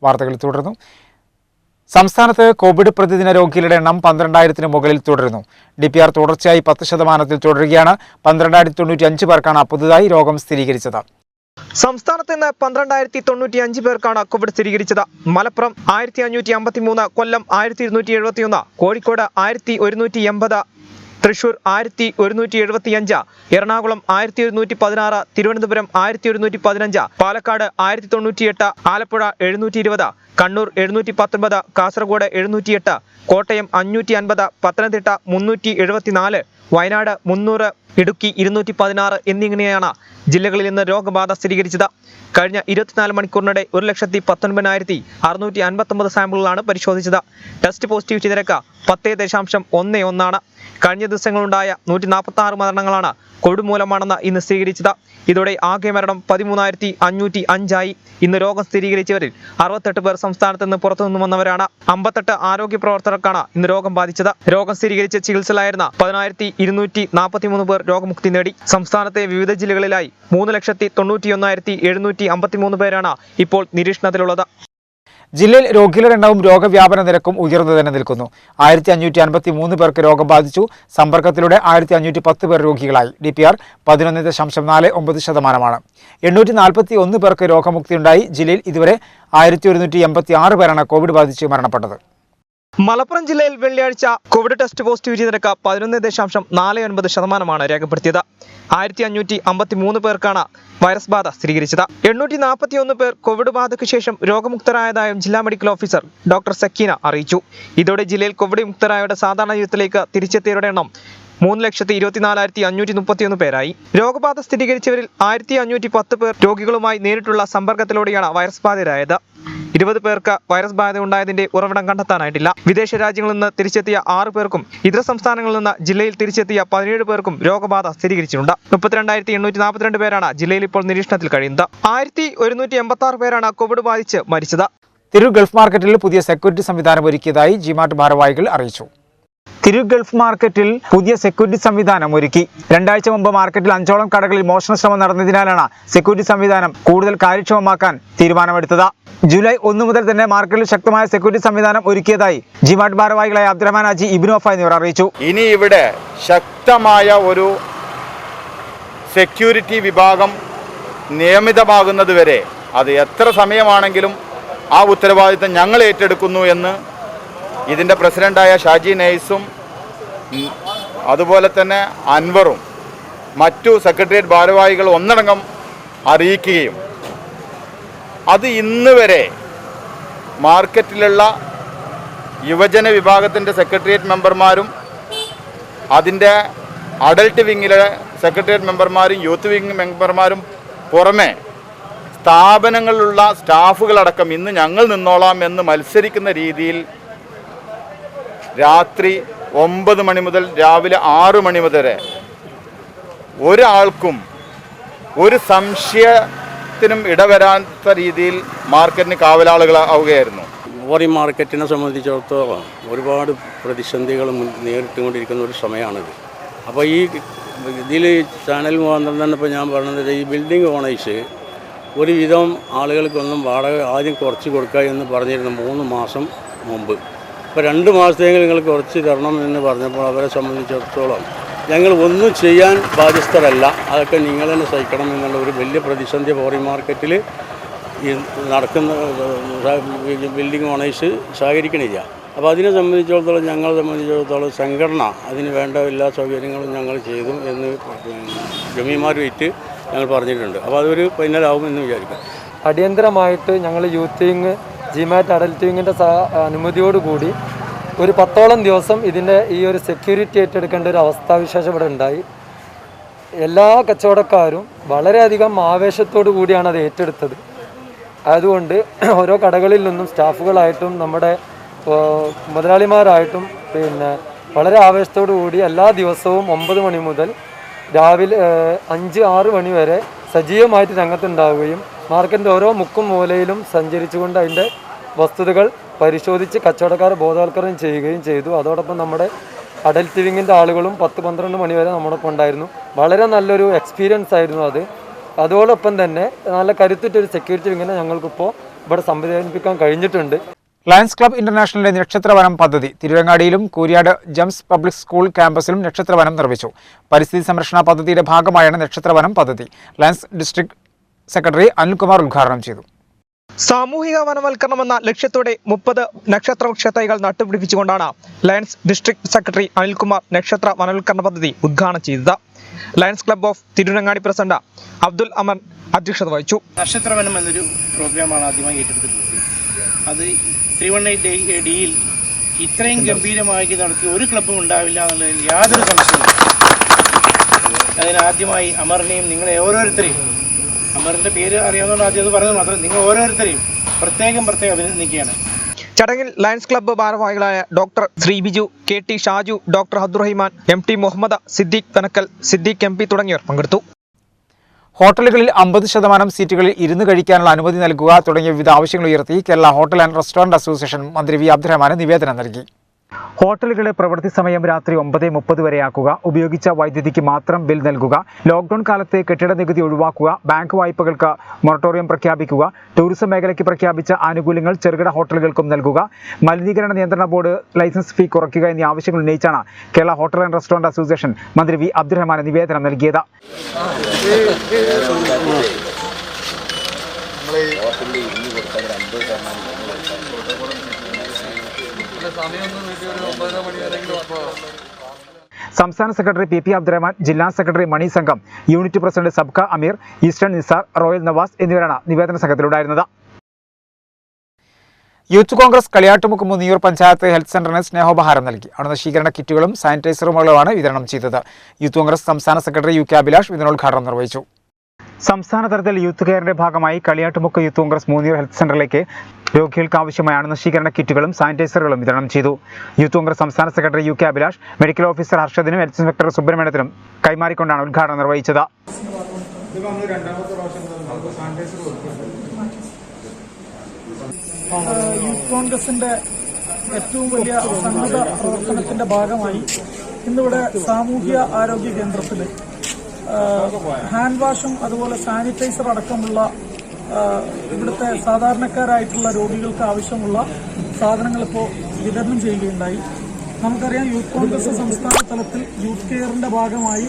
വാർത്തകൾ തുടർന്നു. സംസ്ഥാനത്ത് കോവിഡ് പ്രതിദിന രോഗികളുടെ എണ്ണം 12,000-ന് മുകളിൽ തുടരുന്നു. DPR തുടർച്ചയായി 10% തുടരുകയാണ്. 12,095 പേർക്കാണ് പുതുതായി രോഗം സ്ഥിരീകരിച്ചത്. സംസ്ഥാനത്ത് ഇന്ന് 12,095 പേർക്കാണ് കോവിഡ് സ്ഥിരീകരിച്ചത്. മലപ്പുറം 1,553, കൊല്ലം 1,271, കോഴിക്കോട് 1,180, തൃശൂർ 1,175, എറണാകുളം 1,116, തിരുവനന്തപുരം 1,115, പാലക്കാട് 1,098, ആലപ്പുഴ 720, കണ്ണൂർ 719, കാസർഗോഡ് 708, കോട്ടയം 550, പത്തനംതിട്ട 374, വയനാട് 300, ഇടുക്കി 216 എന്നിങ്ങനെയാണ് ജില്ലകളിൽ നിന്ന് രോഗബാധ സ്ഥിരീകരിച്ചത്. കഴിഞ്ഞ 24 മണിക്കൂറിനിടെ 1,19,659 സാമ്പിളുകളാണ് പരിശോധിച്ചത്. ടെസ്റ്റ് പോസിറ്റിവിറ്റി നിരക്ക് 10.11. കഴിഞ്ഞ ദിവസങ്ങളുണ്ടായ 146 മരണങ്ങളാണ് കോവിഡ് മൂലമാണെന്ന് ഇന്ന് സ്ഥിരീകരിച്ചത്. ഇതോടെ ആകെ മരണം 13,505 ഇന്ന് രോഗം സ്ഥിരീകരിച്ചവരിൽ 68 പേർ സംസ്ഥാനത്ത് നിന്ന് പുറത്തുനിന്ന് വന്നവരാണ്. 58 ആരോഗ്യ പ്രവർത്തകർക്കാണ് ഇന്ന് രോഗം ബാധിച്ചത്. രോഗം സ്ഥിരീകരിച്ച് ചികിത്സയിലായിരുന്ന 10,243 പേർ രോഗമുക്തി നേടി. സംസ്ഥാനത്തെ വിവിധ ജില്ലകളിലായി 3,91,753 പേരാണ് ഇപ്പോൾ നിരീക്ഷണത്തിലുള്ളത്. ജില്ലയിൽ രോഗികളുടെ എണ്ണവും രോഗവ്യാപന നിരക്കും ഉയർന്നു തന്നെ നിൽക്കുന്നു. 1,553 പേർക്ക് രോഗം ബാധിച്ചു. സമ്പർക്കത്തിലൂടെ 1,510 പേർ രോഗികളായി. DPR 11.49%. 841 പേർക്ക് രോഗമുക്തിയുണ്ടായി. ജില്ലയിൽ ഇതുവരെ 1,186 പേരാണ് കോവിഡ് ബാധിച്ച് മരണപ്പെട്ടത്. മലപ്പുറം ജില്ലയിൽ വെള്ളിയാഴ്ച കോവിഡ് ടെസ്റ്റ് പോസിറ്റിവിറ്റി നിരക്ക് 11.49% രേഖപ്പെടുത്തിയത്. 1,553 പേർക്കാണ് വൈറസ് ബാധ സ്ഥിരീകരിച്ചത്. 841 പേർ കോവിഡ് ബാധയ്ക്ക് ശേഷം രോഗമുക്തരായതായും ജില്ലാ മെഡിക്കൽ ഓഫീസർ ഡോക്ടർ സക്കീന അറിയിച്ചു. ഇതോടെ ജില്ലയിൽ കോവിഡ് മുക്തരായവരുടെ സാധാരണ ജീവിതത്തിലേക്ക് തിരിച്ചെത്തിയവരുടെ എണ്ണം 3,24,531 പേരായി. രോഗബാധ സ്ഥിരീകരിച്ചവരിൽ 1,510 പേർ രോഗികളുമായി നേരിട്ടുള്ള സമ്പർക്കത്തിലൂടെയാണ് വൈറസ് ബാധിതരായത്. 20 പേർക്ക് വൈറസ് ബാധ ഉണ്ടായതിന്റെ ഉറവിടം കണ്ടെത്താനായിട്ടില്ല. വിദേശ രാജ്യങ്ങളിൽ നിന്ന് തിരിച്ചെത്തിയ 6 പേർക്കും ഇതര സംസ്ഥാനങ്ങളിൽ നിന്ന് ജില്ലയിൽ തിരിച്ചെത്തിയ 17 പേർക്കും രോഗബാധ സ്ഥിരീകരിച്ചിട്ടുണ്ട്. 32,842 പേരാണ് ജില്ലയിൽ ഇപ്പോൾ നിരീക്ഷണത്തിൽ കഴിയുന്നത്. 1,186 പേരാണ് കോവിഡ് ബാധിച്ച് മരിച്ചത്. തിരൂർ ഗൾഫ് മാർക്കറ്റിൽ പുതിയ സെക്യൂരിറ്റി സംവിധാനം ഒരുക്കിയതായി ജിമാർട്ട് ഭാരവാഹികൾ അറിയിച്ചു. തിരൂർ ഗൾഫ് മാർക്കറ്റിൽ പുതിയ സെക്യൂരിറ്റി സംവിധാനം ഒരുക്കി. 2 ആഴ്ച മുമ്പ് മാർക്കറ്റിൽ 5ഓളം കടകളിൽ മോഷണ ശ്രമം നടന്നതിനാലാണ് സെക്യൂരിറ്റി സംവിധാനം കൂടുതൽ കാര്യക്ഷമമാക്കാൻ തീരുമാനമെടുത്തത്. ജൂലൈ 1 മുതൽ തന്നെ മാർക്കറ്റിൽ ശക്തമായ സെക്യൂരിറ്റി സംവിധാനം ഒരുക്കിയതായി ജിമാർട്ട് ഭാരവാഹികളായ അബ്ദുറഹ്മാൻ ഹാജി, ഇബ്നു വഫ എന്നിവർ അറിയിച്ചു. ഇനി ഇവിടെ ശക്തമായ ഒരു സെക്യൂരിറ്റി വിഭാഗം നിയമിതമാകുന്നതുവരെ അത് എത്ര സമയമാണെങ്കിലും ആ ഉത്തരവാദിത്തം ഞങ്ങൾ ഏറ്റെടുക്കുന്നു എന്ന് ഇതിൻ്റെ പ്രസിഡൻ്റായ ഷാജി നൈസും അതുപോലെ തന്നെ അൻവറും മറ്റു സെക്രട്ടേറിയറ്റ് ഭാരവാഹികൾ ഒന്നടങ്കം അറിയിക്കുകയും അത് ഇന്ന് വരെ മാർക്കറ്റിലുള്ള യുവജന വിഭാഗത്തിൻ്റെ സെക്രട്ടേറിയറ്റ് മെമ്പർമാരും അതിൻ്റെ അഡൽട്ട് വിങ്ങിലെ സെക്രട്ടേറിയറ്റ് മെമ്പർമാരും യൂത്ത് വിങ് മെമ്പർമാരും പുറമെ സ്ഥാപനങ്ങളിലുള്ള സ്റ്റാഫുകളടക്കം ഇന്ന് ഞങ്ങൾ നിന്നോളാം എന്ന് മത്സരിക്കുന്ന രീതിയിൽ രാത്രി 9 മണി മുതൽ രാവിലെ 6 മണി വരെ ഒരാൾക്കും ഒരു സംശയത്തിനും ഇടവരാത്ത രീതിയിൽ മാർക്കറ്റിന് കാവലാളുകളാവുകയായിരുന്നു. ഫോറിൻ മാർക്കറ്റിനെ സംബന്ധിച്ചിടത്തോളം ഒരുപാട് പ്രതിസന്ധികൾ നേരിട്ടുകൊണ്ടിരിക്കുന്ന ഒരു സമയമാണിത്. അപ്പോൾ ഈ ഇതിൽ ചാനൽ മുഖാന്തരം തന്നെ ഇപ്പോൾ ഞാൻ പറഞ്ഞത് ഈ ബിൽഡിംഗ് ഓണേഴ്സ് ഒരുവിധം ആളുകൾക്കൊന്നും വാടക ആദ്യം കുറച്ച് കൊടുക്കുക എന്ന് പറഞ്ഞിരുന്നു 3 മാസം മുമ്പ്. ഇപ്പോൾ 2 മാസത്തേക്ക് നിങ്ങൾ കുറച്ച് തരണം എന്ന് പറഞ്ഞപ്പോൾ അവരെ സംബന്ധിച്ചിടത്തോളം ഞങ്ങൾ ഒന്നും ചെയ്യാൻ ബാധ്യസ്ഥരല്ല, അതൊക്കെ നിങ്ങൾ തന്നെ സഹിക്കണം എന്നുള്ള ഒരു വലിയ പ്രതിസന്ധി ഫോറിൻ മാർക്കറ്റിൽ ഈ നടക്കുന്ന ബിൽഡിംഗ് ഓണേഴ്സ് സഹകരിക്കണില്ല. അപ്പോൾ അതിനെ ഞങ്ങളെ സംബന്ധിച്ചിടത്തോളം സംഘടന അതിന് വേണ്ട എല്ലാ സൗകര്യങ്ങളും ഞങ്ങൾ ചെയ്തു എന്ന് ജമീമാരുമായിട്ട് ഞങ്ങൾ പറഞ്ഞിട്ടുണ്ട്. അപ്പോൾ അതൊരു ഫൈനലാവും എന്ന് വിചാരിക്കാം. അടിയന്തരമായിട്ട് ഞങ്ങൾ യൂത്ത് വിങ് ജിമാറ്റ് അഡൽട്ട് വിങ്ങിൻ്റെ അനുമതിയോടുകൂടി ഒരു 10ഓളം ദിവസം ഇതിൻ്റെ ഈ ഒരു സെക്യൂരിറ്റി ഏറ്റെടുക്കേണ്ട ഒരു അവസ്ഥാവിശേഷം ഇവിടെ ഉണ്ടായി. എല്ലാ കച്ചവടക്കാരും വളരെയധികം ആവേശത്തോടു കൂടിയാണ് അത് ഏറ്റെടുത്തത്. അതുകൊണ്ട് ഓരോ കടകളിൽ നിന്നും സ്റ്റാഫുകളായിട്ടും നമ്മുടെ മുതലാളിമാരായിട്ടും വളരെ ആവേശത്തോടു കൂടി എല്ലാ ദിവസവും 9 മണി മുതൽ രാവിലെ 5-6 മണി വരെ സജീവമായിട്ട് രംഗത്തുണ്ടാവുകയും മാർക്കറ്റിൻ്റെ ഓരോ മുക്കും മൂലയിലും സഞ്ചരിച്ചുകൊണ്ട് അതിൻ്റെ വസ്തുതകൾ പരിശോധിച്ച് കച്ചവടക്കാരെ ബോധവൽക്കരണം ചെയ്യുകയും ചെയ്തു. അതോടൊപ്പം നമ്മുടെ അഡൽട്ട് വിങ്ങിൻ്റെ ആളുകളും 10-12 മണി വരെ നമ്മോടൊപ്പം ഉണ്ടായിരുന്നു. വളരെ നല്ലൊരു എക്സ്പീരിയൻസ് ആയിരുന്നു അത്. അതോടൊപ്പം തന്നെ നല്ല കരുത്തുറ്റൊരു സെക്യൂരിറ്റി വിങ്ങിനെ ഞങ്ങൾക്കിപ്പോൾ ഇവിടെ സംവിധാനിപ്പിക്കാൻ കഴിഞ്ഞിട്ടുണ്ട്. ലയൺസ് ക്ലബ്ബ് ഇന്റർനാഷണലിന്റെ നക്ഷത്രവനം പദ്ധതി തിരുവങ്ങാടിയിലും കൂരിയാട് ജംസ് പബ്ലിക് സ്കൂൾ ക്യാമ്പസിലും നക്ഷത്രവനം നിർമ്മിച്ചു. പരിസ്ഥിതി സംരക്ഷണ പദ്ധതിയുടെ ഭാഗമായാണ് നക്ഷത്രവനം പദ്ധതി. ലയൺസ് ഡിസ്ട്രിക്ട് സെക്രട്ടറി അനിൽകുമാർ ഉദ്ഘാടനം ചെയ്തു. സാമൂഹിക വനവൽക്കരണമെന്ന ലക്ഷ്യത്തോടെ 30 നക്ഷത്രവൃക്ഷ തൈകൾ നട്ടുപിടിപ്പിച്ചുകൊണ്ടാണ് ലയൺസ് ഡിസ്ട്രിക്ട് സെക്രട്ടറി അനിൽകുമാർ നക്ഷത്ര വനവൽക്കരണ പദ്ധതി ഉദ്ഘാടനം ചെയ്തത്. Lions club of Thiruvangadi president Abdul Aman അധ്യക്ഷത വഹിച്ചു. നക്ഷത്രവനം എന്നൊരു പ്രോഗ്രാമാണ് ആദ്യമായി ഏറ്റെടുത്തിട്ടുള്ളത്. അത് 318 ഇത്രയും ഗംഭീരമായി നടത്തിയ ഒരു ക്ലബ്ബും ഉണ്ടാവില്ല എന്നുള്ളതിൽ യാതൊരു സംശയവും. അതിനാദ്യമായി അമറിനെയും നിങ്ങളെ ഓരോരുത്തരെയും, അമറിന്റെ പേര് അറിയാവുന്നതുകൊണ്ട് ആദ്യം അത് പറഞ്ഞത് മാത്രം, നിങ്ങൾ ഓരോരുത്തരെയും പ്രത്യേകം അഭിനന്ദിക്കുകയാണ്. ചടങ്ങിൽ ലയൺസ് ക്ലബ്ബ് ഭാരവാഹികളായ doctor Shri Biju, KT Shaju, doctor Abdurahiman, MT Muhammad, Siddique Panakkal, Siddique MP തുടങ്ങിയവർ പങ്കെടുത്തു. ഹോട്ടലുകളിൽ 50% സീറ്റുകളിൽ ഇരുന്ന് കഴിക്കാനുള്ള അനുമതി നൽകുക തുടങ്ങിയ വിവിധ ആവശ്യങ്ങൾ ഉയർത്തി Kerala hotel and restaurant association മന്ത്രി വി അബ്ദുറഹ്മാന് നിവേദനം നൽകി. ഹോട്ടലുകളുടെ പ്രവൃത്തി സമയം രാത്രി 9:30 വരെയാക്കുക, ഉപയോഗിച്ച വൈദ്യുതിക്ക് മാത്രം ബിൽ നൽകുക, ലോക്ക്ഡൌൺ കാലത്ത് കെട്ടിട നികുതി ഒഴിവാക്കുക, ബാങ്ക് വായ്പകൾക്ക് മൊറട്ടോറിയം പ്രഖ്യാപിക്കുക, ടൂറിസം മേഖലയ്ക്ക് പ്രഖ്യാപിച്ച ആനുകൂല്യങ്ങൾ ചെറുകിട ഹോട്ടലുകൾക്കും നൽകുക, മലിനീകരണ നിയന്ത്രണ ബോർഡ് ലൈസൻസ് ഫീ കുറയ്ക്കുക എന്നീ ആവശ്യങ്ങൾ ഉന്നയിച്ചാണ് Kerala hotel and restaurant association മന്ത്രി വി അബ്ദുറഹ്മാന് നിവേദനം നൽകിയത്. സംസ്ഥാന സെക്രട്ടറി PP അബ്ദുറഹ്മാൻ, ജില്ലാ സെക്രട്ടറി മണി സംഘം, യൂണിറ്റ് പ്രസിഡന്റ് സബ്ക അമീർ, ഈസ്റ്റേൺ നിസാർ, റോയൽ നവാസ് എന്നിവരാണ് നിവേദന സംഘത്തിലുണ്ടായിരുന്നത്. യൂത്ത് കോൺഗ്രസ് കളിയാട്ടുമുക്ക് മുന്നിയൂർ പഞ്ചായത്ത് ഹെൽത്ത് സെന്ററിന് സ്നേഹോപഹാരം നൽകി. അണുനശീകരണ കിറ്റുകളും സാനിറ്റൈസറുകളുമാണ് വിതരണം ചെയ്തത്. യൂത്ത് കോൺഗ്രസ് സംസ്ഥാന സെക്രട്ടറി UK അഭിലാഷ് വിതരണോദ്ഘാടനം നിർവഹിച്ചു. സംസ്ഥാന തലത്തിൽ യൂത്ത് കെയറിന്റെ ഭാഗമായി കളിയാട്ടുമുക്ക് യൂത്ത് കോൺഗ്രസ് മുന്നിയൂർ ഹെൽത്ത് സെന്ററിലേക്ക് രോഗികൾക്ക് ആവശ്യമായ അണുനശീകരണ കിറ്റുകളും സാനിറ്റൈസറുകളും വിതരണം ചെയ്തു. യൂത്ത് കോൺഗ്രസ് സംസ്ഥാന secretary UK Abhilash medical officer ഹർഷദിനും ഹെൽത്ത് ഇൻസ്പെക്ടർ സുബ്രഹ്മണ്യത്തിനും കൈമാറിക്കൊണ്ടാണ് ഉദ്ഘാടനം നിർവഹിച്ചത്. യൂത്ത് കോൺഗ്രസിന്റെ ഏറ്റവും വലിയ സന്നദ്ധ പ്രവർത്തനത്തിന്റെ ഭാഗമായി ഇന്നിവിടെ സാമൂഹ്യ ആരോഗ്യ കേന്ദ്രത്തിൽ ഹാൻഡ് വാഷും അതുപോലെ സാനിറ്റൈസർ അടക്കമുള്ള ഇവിടുത്തെ സാധാരണക്കാരായിട്ടുള്ള രോഗികൾക്ക് ആവശ്യമുള്ള സാധനങ്ങൾ ഇപ്പോൾ വിതരണം ചെയ്യുകയുണ്ടായി. നമുക്കറിയാം, യൂത്ത് കോൺഗ്രസ് സംസ്ഥാന തലത്തിൽ യൂത്ത് കെയറിന്റെ ഭാഗമായി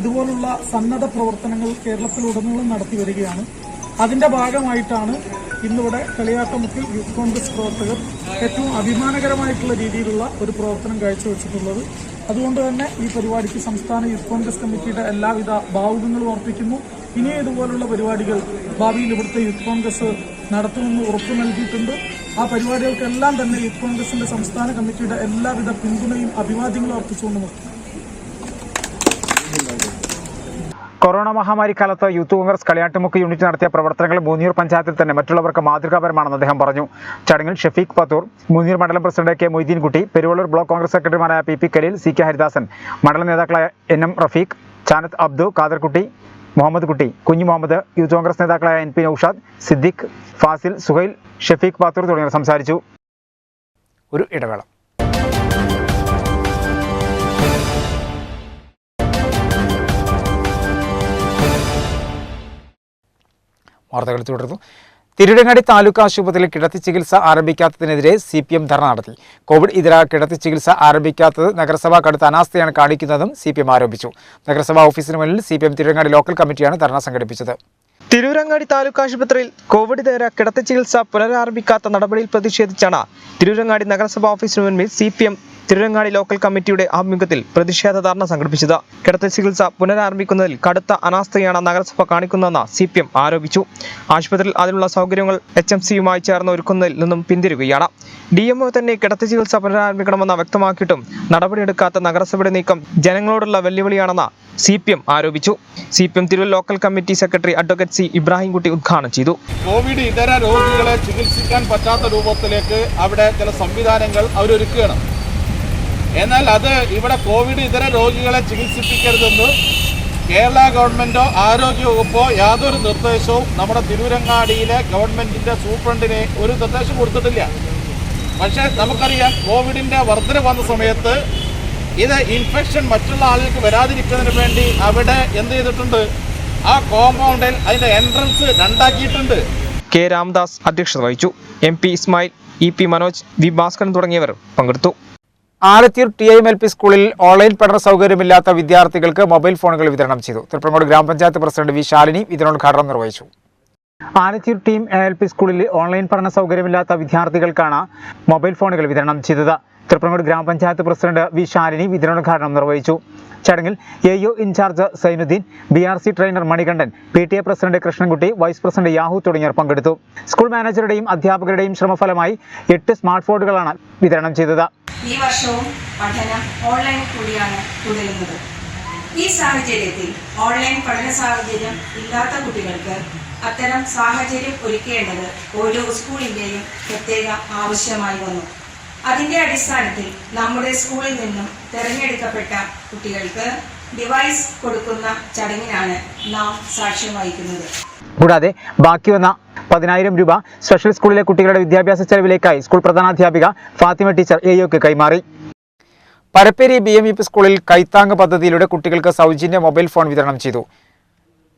ഇതുപോലുള്ള സന്നദ്ധ പ്രവർത്തനങ്ങൾ കേരളത്തിലുടനീളം നടത്തി വരികയാണ്. അതിന്റെ ഭാഗമായിട്ടാണ് ഇന്നിവിടെ കളിയാട്ടുമുക്കിൽ യൂത്ത് കോൺഗ്രസ് പ്രവർത്തകർ ഏറ്റവും അഭിമാനകരമായിട്ടുള്ള രീതിയിലുള്ള ഒരു പ്രവർത്തനം കാഴ്ചവെച്ചിട്ടുള്ളത്. അതുകൊണ്ട് തന്നെ ഈ പരിപാടിക്ക് സംസ്ഥാന യൂത്ത് കോൺഗ്രസ് കമ്മിറ്റിയുടെ എല്ലാവിധ ഭാവുകങ്ങളും അർപ്പിക്കുന്നു. ഇനിയും ഇതുപോലുള്ള പരിപാടികൾ ഭാവിയിൽ ഇവിടുത്തെ യൂത്ത് കോൺഗ്രസ് നടത്തുമെന്ന് ഉറപ്പു നൽകിയിട്ടുണ്ട്. ആ പരിപാടികൾക്കെല്ലാം തന്നെ യൂത്ത് കോൺഗ്രസിന്റെ സംസ്ഥാന കമ്മിറ്റിയുടെ എല്ലാവിധ പിന്തുണയും അഭിവാദ്യങ്ങളും അർപ്പിച്ചുകൊണ്ട് നിർത്തുന്നു. കൊറോണ മഹാമാരി കാലത്ത് യൂത്ത് കോൺഗ്രസ് കളിയാട്ടുമുക്ക് യൂണിറ്റ് നടത്തിയ പ്രവർത്തനങ്ങൾ മുന്നിയൂർ പഞ്ചായത്തിൽ തന്നെ മറ്റുള്ളവർക്ക് മാതൃകാപരമാണെന്ന് അദ്ദേഹം പറഞ്ഞു. ചടങ്ങിൽ ഷഫീഖ് പത്തൂർ, മുന്നിയൂർ മണ്ഡലം president K Moideenkutty, Peruvallur block Congress സെക്രട്ടറിമാരായ PP കലീൽ, CK ഹരിദാസൻ, മണ്ഡലം നേതാക്കളായ NM റഫീഖ്, ചാനത്ത് അബ്ദു, ഖാദർകുട്ടി, മുഹമ്മദ് കുട്ടി, കുഞ്ഞു മുഹമ്മദ്, യൂത്ത് കോൺഗ്രസ് നേതാക്കളായ NP നൌഷാദ്, സിദ്ദീഖ്, ഫാസിൽ, സുഹൈൽ, ഷഫീഖ് പത്തൂർ തുടങ്ങിയവർ സംസാരിച്ചു. ഒരു ഇടവേള. വാർത്തകൾ തുടർന്നു. തിരുരങ്ങാടി താലൂക്ക് ആശുപത്രിയിൽ കിടത്തി ചികിത്സ ആരംഭിക്കാത്തതിനെതിരെ CPM ധർണ നടത്തി. കോവിഡ് ഇതര കിടത്തി ചികിത്സ ആരംഭിക്കാത്തത് നഗരസഭ കടുത്ത അനാസ്ഥയാണ് കാണിക്കുന്നതെന്നും CPM ആരോപിച്ചു. നഗരസഭാ ഓഫീസിന് മുന്നിൽ CPM തിരുരങ്ങാടി ലോക്കൽ കമ്മിറ്റിയാണ് ധർണ സംഘടിപ്പിച്ചത്. തിരൂരങ്ങാടി താലൂക്ക് ആശുപത്രിയിൽ കോവിഡ് ഇതര കിടത്തി ചികിത്സ പുനരാരംഭിക്കാത്ത നടപടിയിൽ പ്രതിഷേധിച്ചാണ് തിരൂരങ്ങാടി നഗരസഭാ ഓഫീസിന് മുന്നിൽ CPM തിരുരങ്ങാടി ലോക്കൽ കമ്മിറ്റിയുടെ ആഭിമുഖ്യത്തിൽ പ്രതിഷേധ ധർണ സംഘടിപ്പിച്ചത്. കിടത്തി ചികിത്സ പുനരാരംഭിക്കുന്നതിൽ കടുത്ത അനാസ്ഥയാണ് നഗരസഭ കാണിക്കുന്നതെന്ന് CPM ആരോപിച്ചു. ആശുപത്രിയിൽ അതിനുള്ള സൗകര്യങ്ങൾ HMC-യുമായി ചേർന്ന് ഒരുക്കുന്നതിൽ നിന്നും പിന്തിരിയുകയാണ്. DMO തന്നെ കിടത്തി ചികിത്സ പുനരാരംഭിക്കണമെന്ന് വ്യക്തമാക്കിയിട്ടും നടപടിയെടുക്കാത്ത നഗരസഭയുടെ നീക്കം ജനങ്ങളോടുള്ള വെല്ലുവിളിയാണെന്ന് CPM ആരോപിച്ചു. CPM Tirur local committee secretary advocate C. Ibrahimkutty ഉദ്ഘാടനം ചെയ്തു. കോവിഡ് ഇതര രോഗികളെ ചികിത്സിക്കാൻ പറ്റാത്ത രൂപത്തിലേക്ക് അവിടെ ചില സംവിധാനങ്ങൾ അവരൊരുക്കുകയാണ്. എന്നാൽ അത് ഇവിടെ കോവിഡ് ഇതര രോഗികളെ ചികിത്സിപ്പിക്കരുതെന്ന് കേരള ഗവൺമെൻറ്റോ ആരോഗ്യവകുപ്പോ യാതൊരു നിർദ്ദേശവും നമ്മുടെ തിരൂരങ്ങാടിയിലെ ഗവൺമെൻറ്റിൻ്റെ സൂപ്രണ്ടിനെ ഒരു നിർദ്ദേശം കൊടുത്തിട്ടില്ല. പക്ഷേ നമുക്കറിയാം, കോവിഡിൻ്റെ വർധന വന്ന സമയത്ത് ഇത് ഇൻഫെക്ഷൻ മറ്റുള്ള ആളുകൾക്ക് വരാതിരിക്കുന്നതിന് വേണ്ടി അവിടെ എന്ത് ചെയ്തിട്ടുണ്ട്, ആ കോമ്പൗണ്ടിൽ അതിൻ്റെ എൻട്രൻസ് രണ്ടാക്കിയിട്ടുണ്ട്. K. രാംദാസ് അധ്യക്ഷത വഹിച്ചു. MP Ismail, EP Manoj, V. Bhaskaran തുടങ്ങിയവർ പങ്കെടുത്തു. ആലത്തിയൂർ TIMLP സ്കൂളിൽ ഓൺലൈൻ പഠന സൗകര്യമില്ലാത്ത വിദ്യാർത്ഥികൾക്ക് മൊബൈൽ ഫോണുകൾ വിതരണം ചെയ്തു. തൃപ്രങ്ങോട് ഗ്രാമപഞ്ചായത്ത് പ്രസിഡന്റ് V. ശാലിനി വിതരണോദ്ഘാടനം നിർവഹിച്ചു. ആലത്തിയൂർ TIMLP സ്കൂളിൽ ഓൺലൈൻ പഠന സൗകര്യമില്ലാത്ത വിദ്യാർത്ഥികൾക്കാണ് മൊബൈൽ ഫോണുകൾ വിതരണം ചെയ്തത്. തൃപ്രങ്ങോട് ഗ്രാമപഞ്ചായത്ത് പ്രസിഡന്റ് V. ശാലിനി വിതരണോദ്ഘാടനം നിർവഹിച്ചു. ചടങ്ങിൽ AO in charge Sainuddin, BRC trainer Manikandan, PTA president Krishnankutty, vice president Yahu തുടങ്ങിയവർ പങ്കെടുത്തു. സ്കൂൾ മാനേജറുടെയും അധ്യാപകരുടെയും ശ്രമഫലമായി 8 സ്മാർട്ട് ഫോണുകളാണ് വിതരണം ചെയ്തത്. ഈ വർഷവും പഠനം ഓൺലൈൻ കൂടിയാണ് തുടരുന്നത്. ഈ സാഹചര്യത്തിൽ ഓൺലൈൻ പഠന സാഹചര്യം ഇല്ലാത്ത കുട്ടികൾക്ക് അത്തരം സാഹചര്യം ഒരുക്കേണ്ടത് ഓരോ സ്കൂളിൻ്റെയും പ്രത്യേക ആവശ്യമായി വന്നു. അതിൻ്റെ അടിസ്ഥാനത്തിൽ നമ്മുടെ സ്കൂളിൽ നിന്നും തിരഞ്ഞെടുക്കപ്പെട്ട കുട്ടികൾക്ക് ഡിവൈസ് കൊടുക്കുന്ന ചടങ്ങിനാണ് നാം സാക്ഷ്യം വഹിക്കുന്നത്. കൂടാതെ ബാക്കി വന്ന 10,000 രൂപ സ്പെഷ്യൽ സ്കൂളിലെ കുട്ടികളുടെ വിദ്യാഭ്യാസ ചെലവിലേക്കായി സ്കൂൾ പ്രധാനാധ്യാപിക ഫാത്തിമ ടീച്ചർ AOക്ക് കൈമാറി. പരപ്പേരി BMEP സ്കൂളിൽ കൈത്താങ് പദ്ധതിയിലൂടെ കുട്ടികൾക്ക് സൗജന്യ മൊബൈൽ ഫോൺ വിതരണം ചെയ്തു.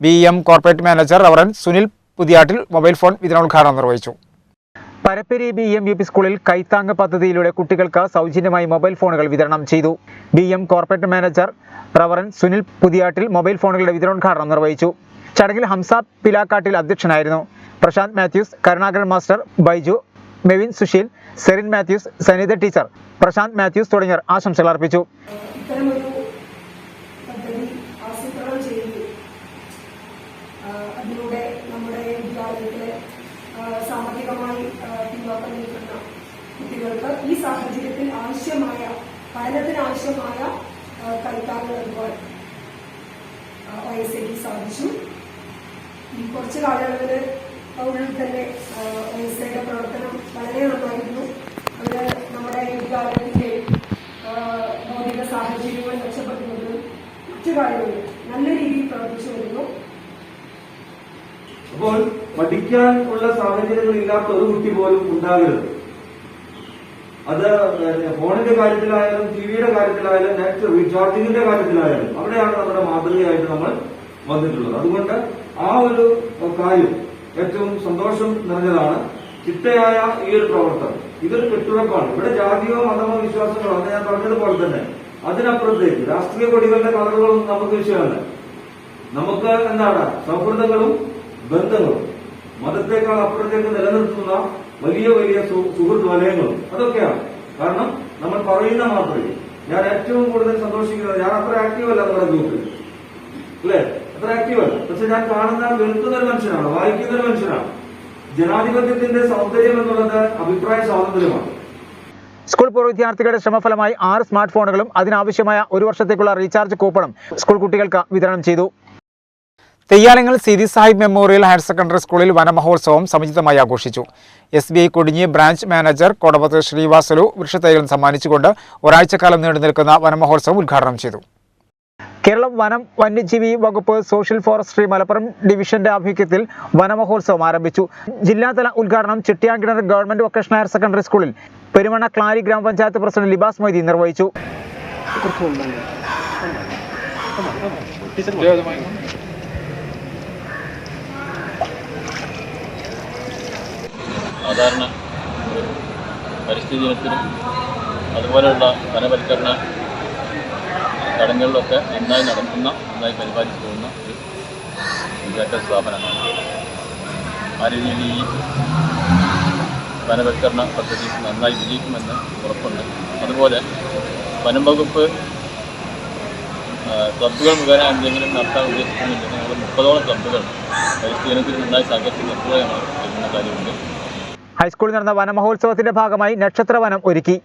BM corporate manager reverend Sunil Puthiyattil mobile phone വിതരണോദ്ഘാടനം നിർവഹിച്ചു. പരപ്പേരി BMEP സ്കൂളിൽ കൈത്താങ് പദ്ധതിയിലൂടെ കുട്ടികൾക്ക് സൗജന്യമായി മൊബൈൽ ഫോണുകൾ വിതരണം ചെയ്തു. BM corporate manager reverend Sunil Puthiyattil mobile ഫോണുകളുടെ വിതരണോദ്ഘാടനം നിർവഹിച്ചു. ചടങ്ങിൽ ഹംസ പിലാക്കാട്ടിൽ അധ്യക്ഷനായിരുന്നു. പ്രശാന്ത് മാത്യൂസ്, കരുണാകരൻ മാസ്റ്റർ, ബൈജു, മെവിൻ സുശീൽ, സെറിൻ മാത്യൂസ്, സനിത ടീച്ചർ, പ്രശാന്ത് മാത്യൂസ് തുടങ്ങിയവർ ആശംസകൾ അർപ്പിച്ചു. അതിലൂടെ നമ്മുടെ വിദ്യാലയത്തിലെ സാമ്പത്തികമായി പിന്നോക്കം നിൽക്കുന്ന കുട്ടികൾക്ക് ഈ സാഹചര്യത്തിൽ ആവശ്യമായ പഠനത്തിന് ആവശ്യമായ കൈത്താങ് നൽകുവാൻ OSAക്ക് സാധിച്ചു. ഈ കുറച്ച് കാലയളവിൽ ഉള്ളിൽ തന്നെ OSAയുടെ പ്രവർത്തനം വളരെ നന്നായിരുന്നു. അത് നമ്മുടെ വിദ്യാലയത്തിന്റെ ഭൗതിക സാഹചര്യങ്ങൾ മെച്ചപ്പെടുത്തുന്നതിനും മറ്റു കാര്യങ്ങളിലും നല്ല രീതിയിൽ പ്രവർത്തിച്ചു വരുന്നു. അപ്പോൾ പഠിക്കാൻ ഉള്ള സാഹചര്യങ്ങൾ ഇല്ലാത്ത ഒരു കുട്ടി പോലും ഉണ്ടാകരുത്. അത് ഫോണിന്റെ കാര്യത്തിലായാലും ടിവിയുടെ കാര്യത്തിലായാലും നെറ്റ് റീചാർജിങ്ങിന്റെ കാര്യത്തിലായാലും അവിടെയാണ് നമ്മുടെ മാതൃകയായിട്ട് നമ്മൾ വന്നിട്ടുള്ളത്. അതുകൊണ്ട് ആ ഒരു കാര്യം ഏറ്റവും സന്തോഷം നിറഞ്ഞതാണ്. ചിട്ടയായ ഈ ഒരു പ്രവർത്തനം ഇതൊരു കെട്ടുറപ്പാണ്. ഇവിടെ ജാതിയോ മതമോ വിശ്വാസങ്ങളോ അന്ന് ഞാൻ പറഞ്ഞതുപോലെ തന്നെ അതിനപ്പുറത്തേക്ക് രാഷ്ട്രീയ കൊടികളുടെ കളറുകളൊന്നും നമുക്ക് വിഷയമല്ല. നമുക്ക് എന്താണ് സൗഹൃദങ്ങളും ബന്ധങ്ങളും മതത്തെക്കാൾ അപ്പുറത്തേക്ക് നിലനിർത്തുന്ന വലിയ വലിയ സുഹൃത്ത് വലയങ്ങളും അതൊക്കെയാണ്. കാരണം നമ്മൾ പറയുന്ന മാത്രമേ. ഞാൻ ഏറ്റവും കൂടുതൽ സന്തോഷിക്കുന്നത്, ഞാൻ അത്ര ആക്റ്റീവല്ല നമ്മുടെ ഗ്രൂപ്പിൽ, അല്ലേ, അത്ര ആക്റ്റീവല്ല. പക്ഷെ ഞാൻ കാണുന്ന കേൾക്കുന്ന ഒരു മനുഷ്യനാണ്, വായിക്കുന്ന ഒരു മനുഷ്യനാണ്. ജനാധിപത്യത്തിന്റെ സൗന്ദര്യം എന്നുള്ളത് അഭിപ്രായ സ്വാതന്ത്ര്യമാണ്. സ്കൂൾ പൂർവ്വ വിദ്യാർത്ഥികളുടെ ശ്രമഫലമായി 6 സ്മാർട്ട് ഫോണുകളും അതിനാവശ്യമായ 1 വർഷത്തേക്കുള്ള റീചാർജ് കൂപ്പണും സ്കൂൾ കുട്ടികൾക്ക് വിതരണം ചെയ്തു. Theyyalingal Seethi Sahib memorial higher secondary സ്കൂളിൽ വനമഹോത്സവം സമുചിതമായി ആഘോഷിച്ചു. SBI Kodinhi branch manager Kodapath Sreevasalu വൃക്ഷത്തൈകൾ സമ്മാനിച്ചുകൊണ്ട് ഒരാഴ്ചക്കാലം നീണ്ടു നിൽക്കുന്ന വനമഹോത്സവം ഉദ്ഘാടനം ചെയ്തു. കേരളം വനം വന്യജീവി വകുപ്പ് സോഷ്യൽ ഫോറസ്ട്രി മലപ്പുറം ഡിവിഷന്റെ ആഭിമുഖ്യത്തിൽ വനമഹോത്സവം ആരംഭിച്ചു. ജില്ലാതല ഉദ്ഘാടനം ചിട്ടിയാങ്കിണർ ഗവൺമെന്റ് വൊക്കേഷണൽ ഹയർ സെക്കൻഡറി സ്കൂളിൽ പെരുമണ്ണ ക്ലാരി ഗ്രാമപഞ്ചായത്ത് പ്രസിഡന്റ് ലിബാസ് മൊയ്തീൻ നിർവഹിച്ചു. സാധാരണ പരിസ്ഥിതി ദിനത്തിലും അതുപോലെയുള്ള വനവൽക്കരണ ചടങ്ങുകളിലൊക്കെ നന്നായി നടത്തുന്ന, നന്നായി പരിപാലിച്ചു പോകുന്ന ഒരു വിദ്യാഭ്യാസ സ്ഥാപനമാണ്. ആ രീതിയിൽ ഈ വനവൽക്കരണ പദ്ധതി നന്നായി വിജയിക്കുമെന്ന് ഉറപ്പുണ്ട്. അതുപോലെ വനം വകുപ്പ് ക്ലബ്ബുകൾ മുഖേന എന്തെങ്കിലും നടത്താൻ ഉദ്ദേശിക്കുന്നുണ്ടെങ്കിൽ ഞങ്ങൾ 30ഓളം ക്ലബ്ബുകൾ പരിസ്ഥിതി ദിനത്തിൽ നന്നായി സഹകരിച്ച് നിർത്തുകയാണ് ചെയ്യുന്ന കാര്യമുണ്ട്. ഹൈസ്കൂളിൽ നടന്ന വനമഹോത്സവത്തിന്റെ ഭാഗമായി നക്ഷത്രവനം ഒരുക്കി.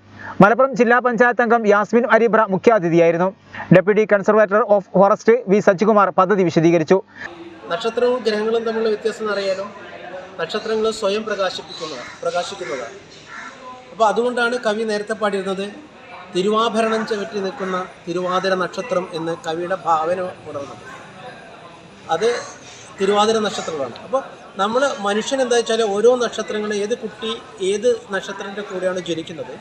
മലപ്പുറം ജില്ലാ പഞ്ചായത്ത് അംഗം യാസ്മിൻ അരിബ്ര മുഖ്യാതിഥിയായിരുന്നു. Deputy conservator of forest V Sajikumar പദ്ധതി വിശദീകരിച്ചു. നക്ഷത്രവും ഗ്രഹങ്ങളും തമ്മിലുള്ള വ്യത്യാസം അറിയാലോ. നക്ഷത്രങ്ങൾ സ്വയം പ്രകാശിക്കുന്നതാണ്. അപ്പോൾ അതുകൊണ്ടാണ് കവി നേരത്തെ പാടിയിരുന്നത് തിരുവാഭരണം ചുവറ്റി നിൽക്കുന്ന തിരുവാതിര നക്ഷത്രം എന്ന് കവിയുടെ ഭാവന ഉണർന്നത്. അത് തിരുവാതിര നക്ഷത്രമാണ്. അപ്പോൾ നമ്മൾ മനുഷ്യൻ എന്താ വെച്ചാൽ ഓരോ നക്ഷത്രങ്ങളും ഏത് കുട്ടി ഏത് നക്ഷത്രത്തിൻ്റെ കൂടെയാണ് ജനിക്കുന്നത്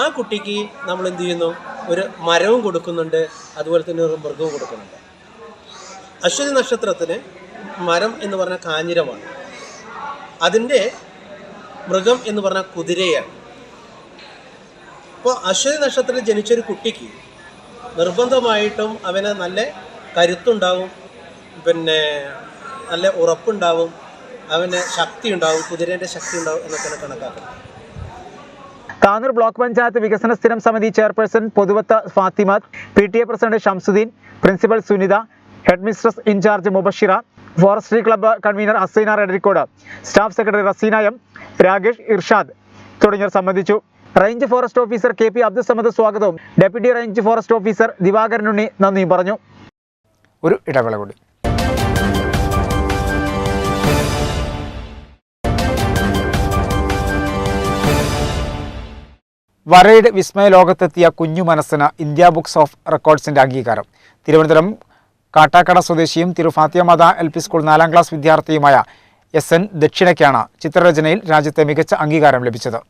ആ കുട്ടിക്ക് നമ്മൾ എന്ത് ചെയ്യുന്നു, ഒരു മരവും കൊടുക്കുന്നുണ്ട്, അതുപോലെ തന്നെ ഒരു മൃഗവും കൊടുക്കുന്നുണ്ട്. അശ്വതി നക്ഷത്രത്തിന് മരം എന്ന് പറഞ്ഞാൽ കാഞ്ഞിരമാണ്, അതിൻ്റെ മൃഗം എന്ന് പറഞ്ഞാൽ കുതിരയാണ്. അപ്പോൾ അശ്വതി നക്ഷത്രത്തിൽ ജനിച്ചൊരു കുട്ടിക്ക് നിർബന്ധമായിട്ടും അവന് നല്ല കരുത്തുണ്ടാവും, പിന്നെ നല്ല ഉറപ്പുണ്ടാവും, അവന് ശക്തി ഉണ്ടാവും, കുതിരേൻ്റെ ശക്തി ഉണ്ടാവും എന്നൊക്കെയാണ് കണക്കാക്കുന്നത്. താനൂർ ബ്ലോക്ക് പഞ്ചായത്ത് വികസന സ്ഥിരം സമിതി chairperson Pothuvath Fathima, PTA president Shamsuddin, principal Sunitha, head mistress in charge Mubashira, forestry club convener Asaina Redrikkot, staff secretary Raseena M, Rakesh, Irshad തുടങ്ങിയവർ സംബന്ധിച്ചു. Range forest officer KP Abdul Samad സ്വാഗതവും deputy range forest officer Divakaran Unni നന്ദിയും പറഞ്ഞു. ഒരു ഇടവേള കൂടി. വരയുടെ വിസ്മയ ലോകത്തെത്തിയ കുഞ്ഞു മനസ്സിന് ഇന്ത്യ ബുക്സ് ഓഫ് റെക്കോർഡ്സിന്റെ അംഗീകാരം. തിരുവനന്തപുരം കാട്ടാക്കട സ്വദേശിയും തിരുഫാത്തിയമത LP സ്കൂൾ 4ാം ക്ലാസ് വിദ്യാർത്ഥിയുമായ SN ദക്ഷിണയ്ക്കാണ് ചിത്രരചനയിൽ രാജ്യത്തെ മികച്ച അംഗീകാരം ലഭിച്ചത്.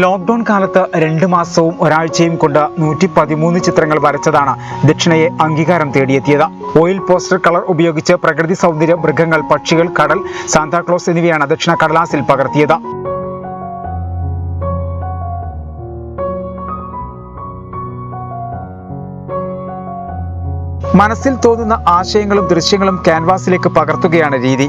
ലോക്ക്ഡൌൺ കാലത്ത് 2 മാസവും ഒരാഴ്ചയും കൊണ്ട് 113 ചിത്രങ്ങൾ വരച്ചതാണ് ദക്ഷിണയെ അംഗീകാരം തേടിയെത്തിയത്. ഓയിൽ പോസ്റ്റർ കളർ ഉപയോഗിച്ച് പ്രകൃതി സൗന്ദര്യം, മൃഗങ്ങൾ, പക്ഷികൾ, കടൽ, സാന്താക്ലോസ് എന്നിവയാണ് ദക്ഷിണ കടലാസിൽ പകർത്തിയത്. മനസ്സിൽ തോന്നുന്ന ആശയങ്ങളും ദൃശ്യങ്ങളും ക്യാൻവാസിലേക്ക് പകർത്തുകയാണ് രീതി.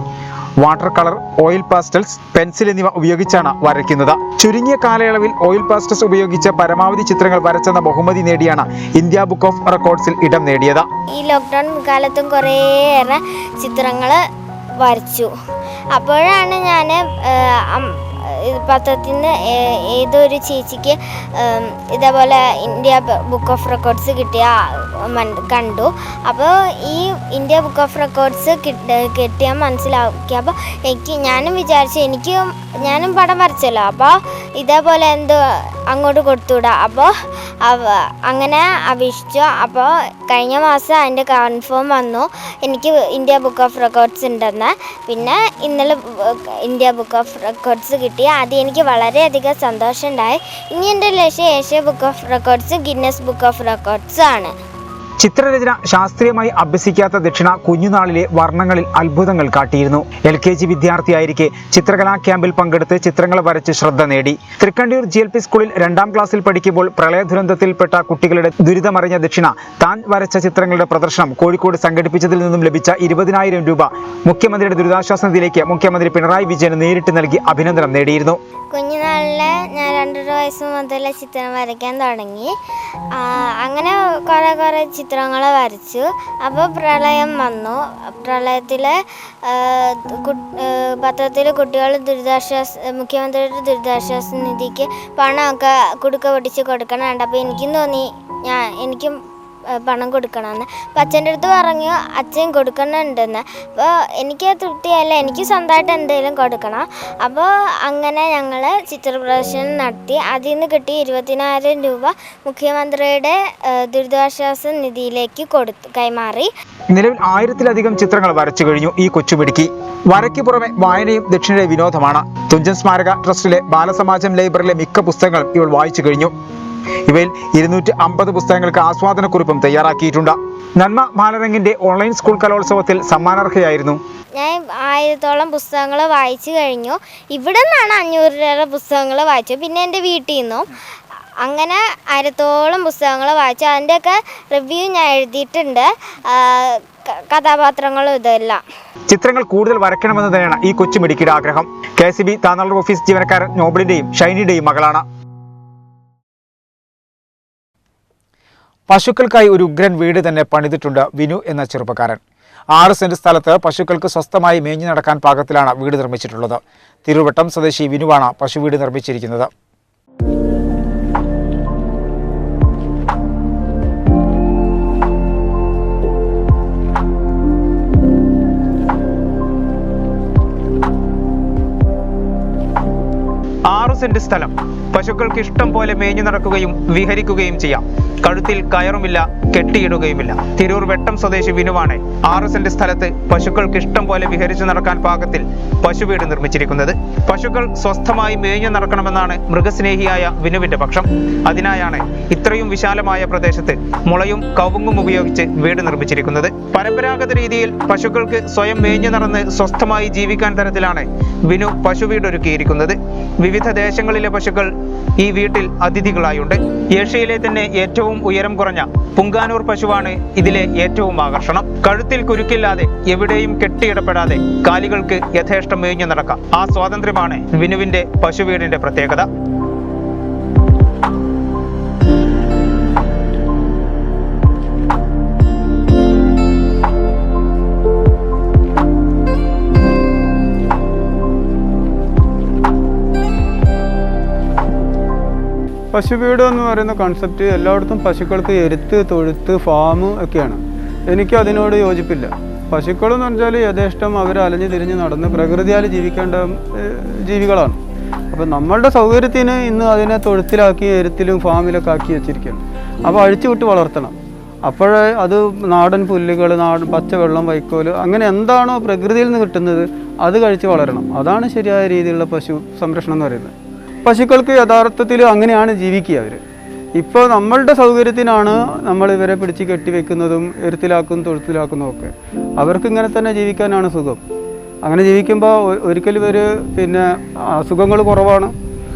Water colour, oil pastels, pencil എന്നിവ ഉപയോഗിച്ചാണ് വരയ്ക്കുന്നത്. ചുരുങ്ങിയ കാലയളവിൽ ഓയിൽ പാസ്റ്റൽസ് ഉപയോഗിച്ച് പരമാവധി ചിത്രങ്ങൾ വരച്ചെന്ന ബഹുമതി നേടിയാണ് ഇന്ത്യ ബുക്ക് ഓഫ് റെക്കോർഡ്സിൽ ഇടം നേടിയത്. ഈ ലോക്ക്ഡൗൺ കാലത്തും കുറേയേറെ ചിത്രങ്ങൾ വരച്ചു. അപ്പോഴാണ് ഞാൻ പത്രത്തിൽ നിന്ന് ഏതോ ഒരു ചേച്ചിക്ക് ഇതേപോലെ ഇന്ത്യ ബുക്ക് ഓഫ് റെക്കോർഡ്സ് കണ്ടു. അപ്പോൾ ഈ ഇന്ത്യ ബുക്ക് ഓഫ് റെക്കോർഡ്സ് കിട്ടിയാൽ മനസ്സിലാക്കിയപ്പോൾ ഞാനും വിചാരിച്ചു ഞാനും പടം വരച്ചല്ലോ, അപ്പോൾ ഇതേപോലെ എന്തോ അങ്ങോട്ട് കൊടുത്തുവിടാം. അപ്പോൾ അങ്ങനെ അപേക്ഷിച്ചു. അപ്പോൾ കഴിഞ്ഞ മാസം അതിൻ്റെ കൺഫേം വന്നു എനിക്ക് ഇന്ത്യ ബുക്ക് ഓഫ് റെക്കോർഡ്സ് ഉണ്ടെന്ന്. പിന്നെ ഇന്നലെ ഇന്ത്യ ബുക്ക് ഓഫ് റെക്കോർഡ്സ് കിട്ടി. അത് എനിക്ക് വളരെയധികം സന്തോഷമുണ്ടായി. ഇനി എൻ്റെ ലക്ഷ്യം Asia book of records, Guinness book of records ആണ്. ചിത്രരചന ശാസ്ത്രീയമായി അഭ്യസിക്കാത്ത ദക്ഷിണ കുഞ്ഞുനാളിലെ വർണ്ണങ്ങളിൽ അത്ഭുതങ്ങൾ കാട്ടിയിരുന്നു. LKG വിദ്യാർത്ഥിയായിരിക്കെ ചിത്രകലാ ക്യാമ്പിൽ പങ്കെടുത്ത് ചിത്രങ്ങൾ വരച്ച് ശ്രദ്ധ നേടി. തൃക്കണ്ടിയൂർ GLP സ്കൂളിൽ 2ാം ക്ലാസ്സിൽ പഠിക്കുമ്പോൾ പ്രളയ ദുരന്തത്തിൽപ്പെട്ട കുട്ടികളുടെ ദുരിതമറിഞ്ഞ ദക്ഷിണ താൻ വരച്ച ചിത്രങ്ങളുടെ പ്രദർശനം കോഴിക്കോട് സംഘടിപ്പിച്ചതിൽ നിന്നും ലഭിച്ച 20,000 രൂപ മുഖ്യമന്ത്രിയുടെ ദുരിതാശ്വാസ നിധിയിലേക്ക് മുഖ്യമന്ത്രി പിണറായി വിജയന് നേരിട്ട് നൽകി അഭിനന്ദനം നേടിയിരുന്നു. കുഞ്ഞുനാളിൽ ഞാൻ 2 വയസ്സ് മുതൽ ചിത്രം വരയ്ക്കാൻ തുടങ്ങി. അങ്ങനെ കുറേ ചിത്രങ്ങൾ വരച്ചു. അപ്പോൾ പ്രളയം വന്നു. പ്രളയത്തിൽ പത്രത്തിൽ കുട്ടികൾ മുഖ്യമന്ത്രിയുടെ ദുരിതാശ്വാസ നിധിക്ക് പണമൊക്കെ കുടുക്ക പൊട്ടിച്ച് കൊടുക്കണുണ്ട്. അപ്പോൾ എനിക്കും തോന്നി എനിക്കും പണം കൊടുക്കണമെന്ന്. അപ്പോൾ അച്ഛൻ്റെ അടുത്ത് പറഞ്ഞു അച്ഛൻ കൊടുക്കണമെന്നുണ്ടെന്ന്. അപ്പോൾ എനിക്ക് തൃപ്തിയല്ല, എനിക്ക് സ്വന്തമായിട്ട് എന്തെങ്കിലും കൊടുക്കണം. അപ്പോൾ അങ്ങനെ ഞങ്ങൾ ചിത്രപ്രദർശനം നടത്തി. അതിൽ നിന്ന് കിട്ടിയ 20,000 രൂപ മുഖ്യമന്ത്രിയുടെ ദുരിതാശ്വാസ നിധിയിലേക്ക് കൈമാറി. നിലവിൽ 1000-ലധികം ചിത്രങ്ങൾ വരച്ചു കഴിഞ്ഞു ഈ കൊച്ചുമിടുക്കി. വരയ്ക്ക് പുറമെ വായനയും ദക്ഷിണയുടെ വിനോദമാണ്. തുഞ്ചൻ സ്മാരക ട്രസ്റ്റിലെ ബാലസമാജം ലൈബ്രറിയിലെ മിക്ക പുസ്തകങ്ങളും ഇവൾ വായിച്ചു കഴിഞ്ഞു. ഇവയിൽ 250 പുസ്തകങ്ങൾക്ക് ആസ്വാദനക്കുറിപ്പും തയ്യാറാക്കിയിട്ടുണ്ട്. നന്മ ബാലരംഗിന്റെ ഓൺലൈൻ സ്കൂൾ കലോത്സവത്തിൽ സമ്മാനാർഹയായിരുന്നു. ഞാൻ 1000-ഓളം പുസ്തകങ്ങൾ വായിച്ചു കഴിഞ്ഞു. ഇവിടെ നിന്നാണ് 500 പുസ്തകങ്ങൾ വായിച്ചത്. പിന്നെ എൻ്റെ വീട്ടിൽ നിന്നും അങ്ങനെ 1000-ഓളം പുസ്തകങ്ങൾ വായിച്ചു. അതിൻ്റെയൊക്കെ റിവ്യൂ ഞാൻ എഴുതിയിട്ടുണ്ട്, കഥാപാത്രങ്ങളും ഇതെല്ലാം. ചിത്രങ്ങൾ കൂടുതൽ വരയ്ക്കണമെന്ന് തന്നെയാണ് ഈ കൊച്ചുമിടുക്കിയുടെ ആഗ്രഹം. KCB താനാളൂർ ഓഫീസ് ജീവനക്കാരൻ നോബിളിന്റെയും ഷൈനിയുടെയും മകളാണ്. പശുക്കൾക്കായി ഒരു ഉഗ്രൻ വീട് തന്നെ പണിതിട്ടുണ്ട് വിനു എന്ന ചെറുപ്പക്കാരൻ. 6 സെന്റ് സ്ഥലത്ത് പശുക്കൾക്ക് സ്വസ്ഥമായി മേഞ്ഞു നടക്കാൻ പാകത്തിലാണ് വീട് നിർമ്മിച്ചിട്ടുള്ളത്. തിരുവട്ടം സ്വദേശി വിനുവാണ് പശുവീട് നിർമ്മിച്ചിരിക്കുന്നത്. സെന്റ് സ്ഥലം, പശുക്കൾക്ക് ഇഷ്ടം പോലെ മേഞ്ഞു നടക്കുകയും വിഹരിക്കുകയും ചെയ്യാം. കഴുത്തിൽ കയറുമില്ല, കെട്ടിയിടുകയുമില്ല. തിരൂർ വെട്ടം സ്വദേശി വിനുവാണ് 6 സെന്റ് സ്ഥലത്ത് പശുക്കൾക്ക് ഇഷ്ടം പോലെ വിഹരിച്ചു നടക്കാൻ പാകത്തിൽ പശുവീട് നിർമ്മിച്ചിരിക്കുന്നത്. പശുക്കൾ സ്വസ്ഥമായി മേഞ്ഞു നടക്കണമെന്നാണ് മൃഗസ്നേഹിയായ വിനുവിന്റെ പക്ഷം. അതിനായാണ് ഇത്രയും വിശാലമായ പ്രദേശത്ത് മുളയും കവുങ്ങും ഉപയോഗിച്ച് വീട് നിർമ്മിച്ചിരിക്കുന്നത്. പരമ്പരാഗത രീതിയിൽ പശുക്കൾക്ക് സ്വയം മേഞ്ഞു നടന്ന് സ്വസ്ഥമായി ജീവിക്കാൻ തരത്തിലാണ് വിനു പശുവീട് ഒരുക്കിയിരിക്കുന്നത്. വിവിധ ദേശങ്ങളിലെ പശുക്കൾ ഈ വീട്ടിൽ അതിഥികളായുണ്ട്. ഏഷ്യയിലെ തന്നെ ഏറ്റവും ഉയരം കുറഞ്ഞ പുങ്കാനൂർ പശുവാണ് ഇതിലെ ഏറ്റവും ആകർഷണം. കഴുത്തിൽ കുരുക്കില്ലാതെ എവിടെയും കെട്ടിയിടപ്പെടാതെ കാലികൾക്ക് യഥേഷ്ടം മേഞ്ഞു നടക്കാം. ആ സ്വാതന്ത്ര്യമാണ് വിനുവിന്റെ പശുവീടിന്റെ പ്രത്യേകത. പശുവീട് എന്ന് പറയുന്ന കോൺസെപ്റ്റ് എല്ലായിടത്തും പശുക്കൾക്ക് എരുത്ത്, തൊഴുത്ത്, ഫാം ഒക്കെയാണ്. എനിക്ക് അതിനോട് യോജിപ്പില്ല. പശുക്കളെന്ന് പറഞ്ഞാൽ യഥേഷ്ടം അവർ അലഞ്ഞു തിരിഞ്ഞ് നടന്ന് പ്രകൃതിയാൽ ജീവിക്കേണ്ട ജീവികളാണ്. അപ്പോൾ നമ്മളുടെ സൗകര്യത്തിന് ഇന്ന് അതിനെ തൊഴുത്തിലാക്കി എരുത്തിലും ഫാമിലൊക്കെ ആക്കി വെച്ചിരിക്കുകയാണ്. അപ്പോൾ അഴിച്ചുവിട്ട് വളർത്തണം. അപ്പോഴേ അത് നാടൻ പുല്ലുകൾ, നാടൻ പച്ചവെള്ളം, വൈക്കോല്, അങ്ങനെ എന്താണോ പ്രകൃതിയിൽ നിന്ന് കിട്ടുന്നത് അത് കഴിച്ച് വളരണം. അതാണ് ശരിയായ രീതിയിലുള്ള പശു സംരക്ഷണം എന്ന് പറയുന്നത്. പശുക്കൾക്ക് യഥാർത്ഥത്തിൽ അങ്ങനെയാണ് ജീവിക്കുക അവർ. ഇപ്പോൾ നമ്മളുടെ സൗകര്യത്തിനാണ് നമ്മൾ ഇവരെ പിടിച്ച് കെട്ടിവെക്കുന്നതും എരുത്തിലാക്കും തൊഴുത്തിലാക്കുന്നതും ഒക്കെ. അവർക്ക് ഇങ്ങനെ തന്നെ ജീവിക്കാനാണ് സുഖം. അങ്ങനെ ജീവിക്കുമ്പോൾ ഒരിക്കലും ഇവർ പിന്നെ അസുഖങ്ങൾ കുറവാണ്,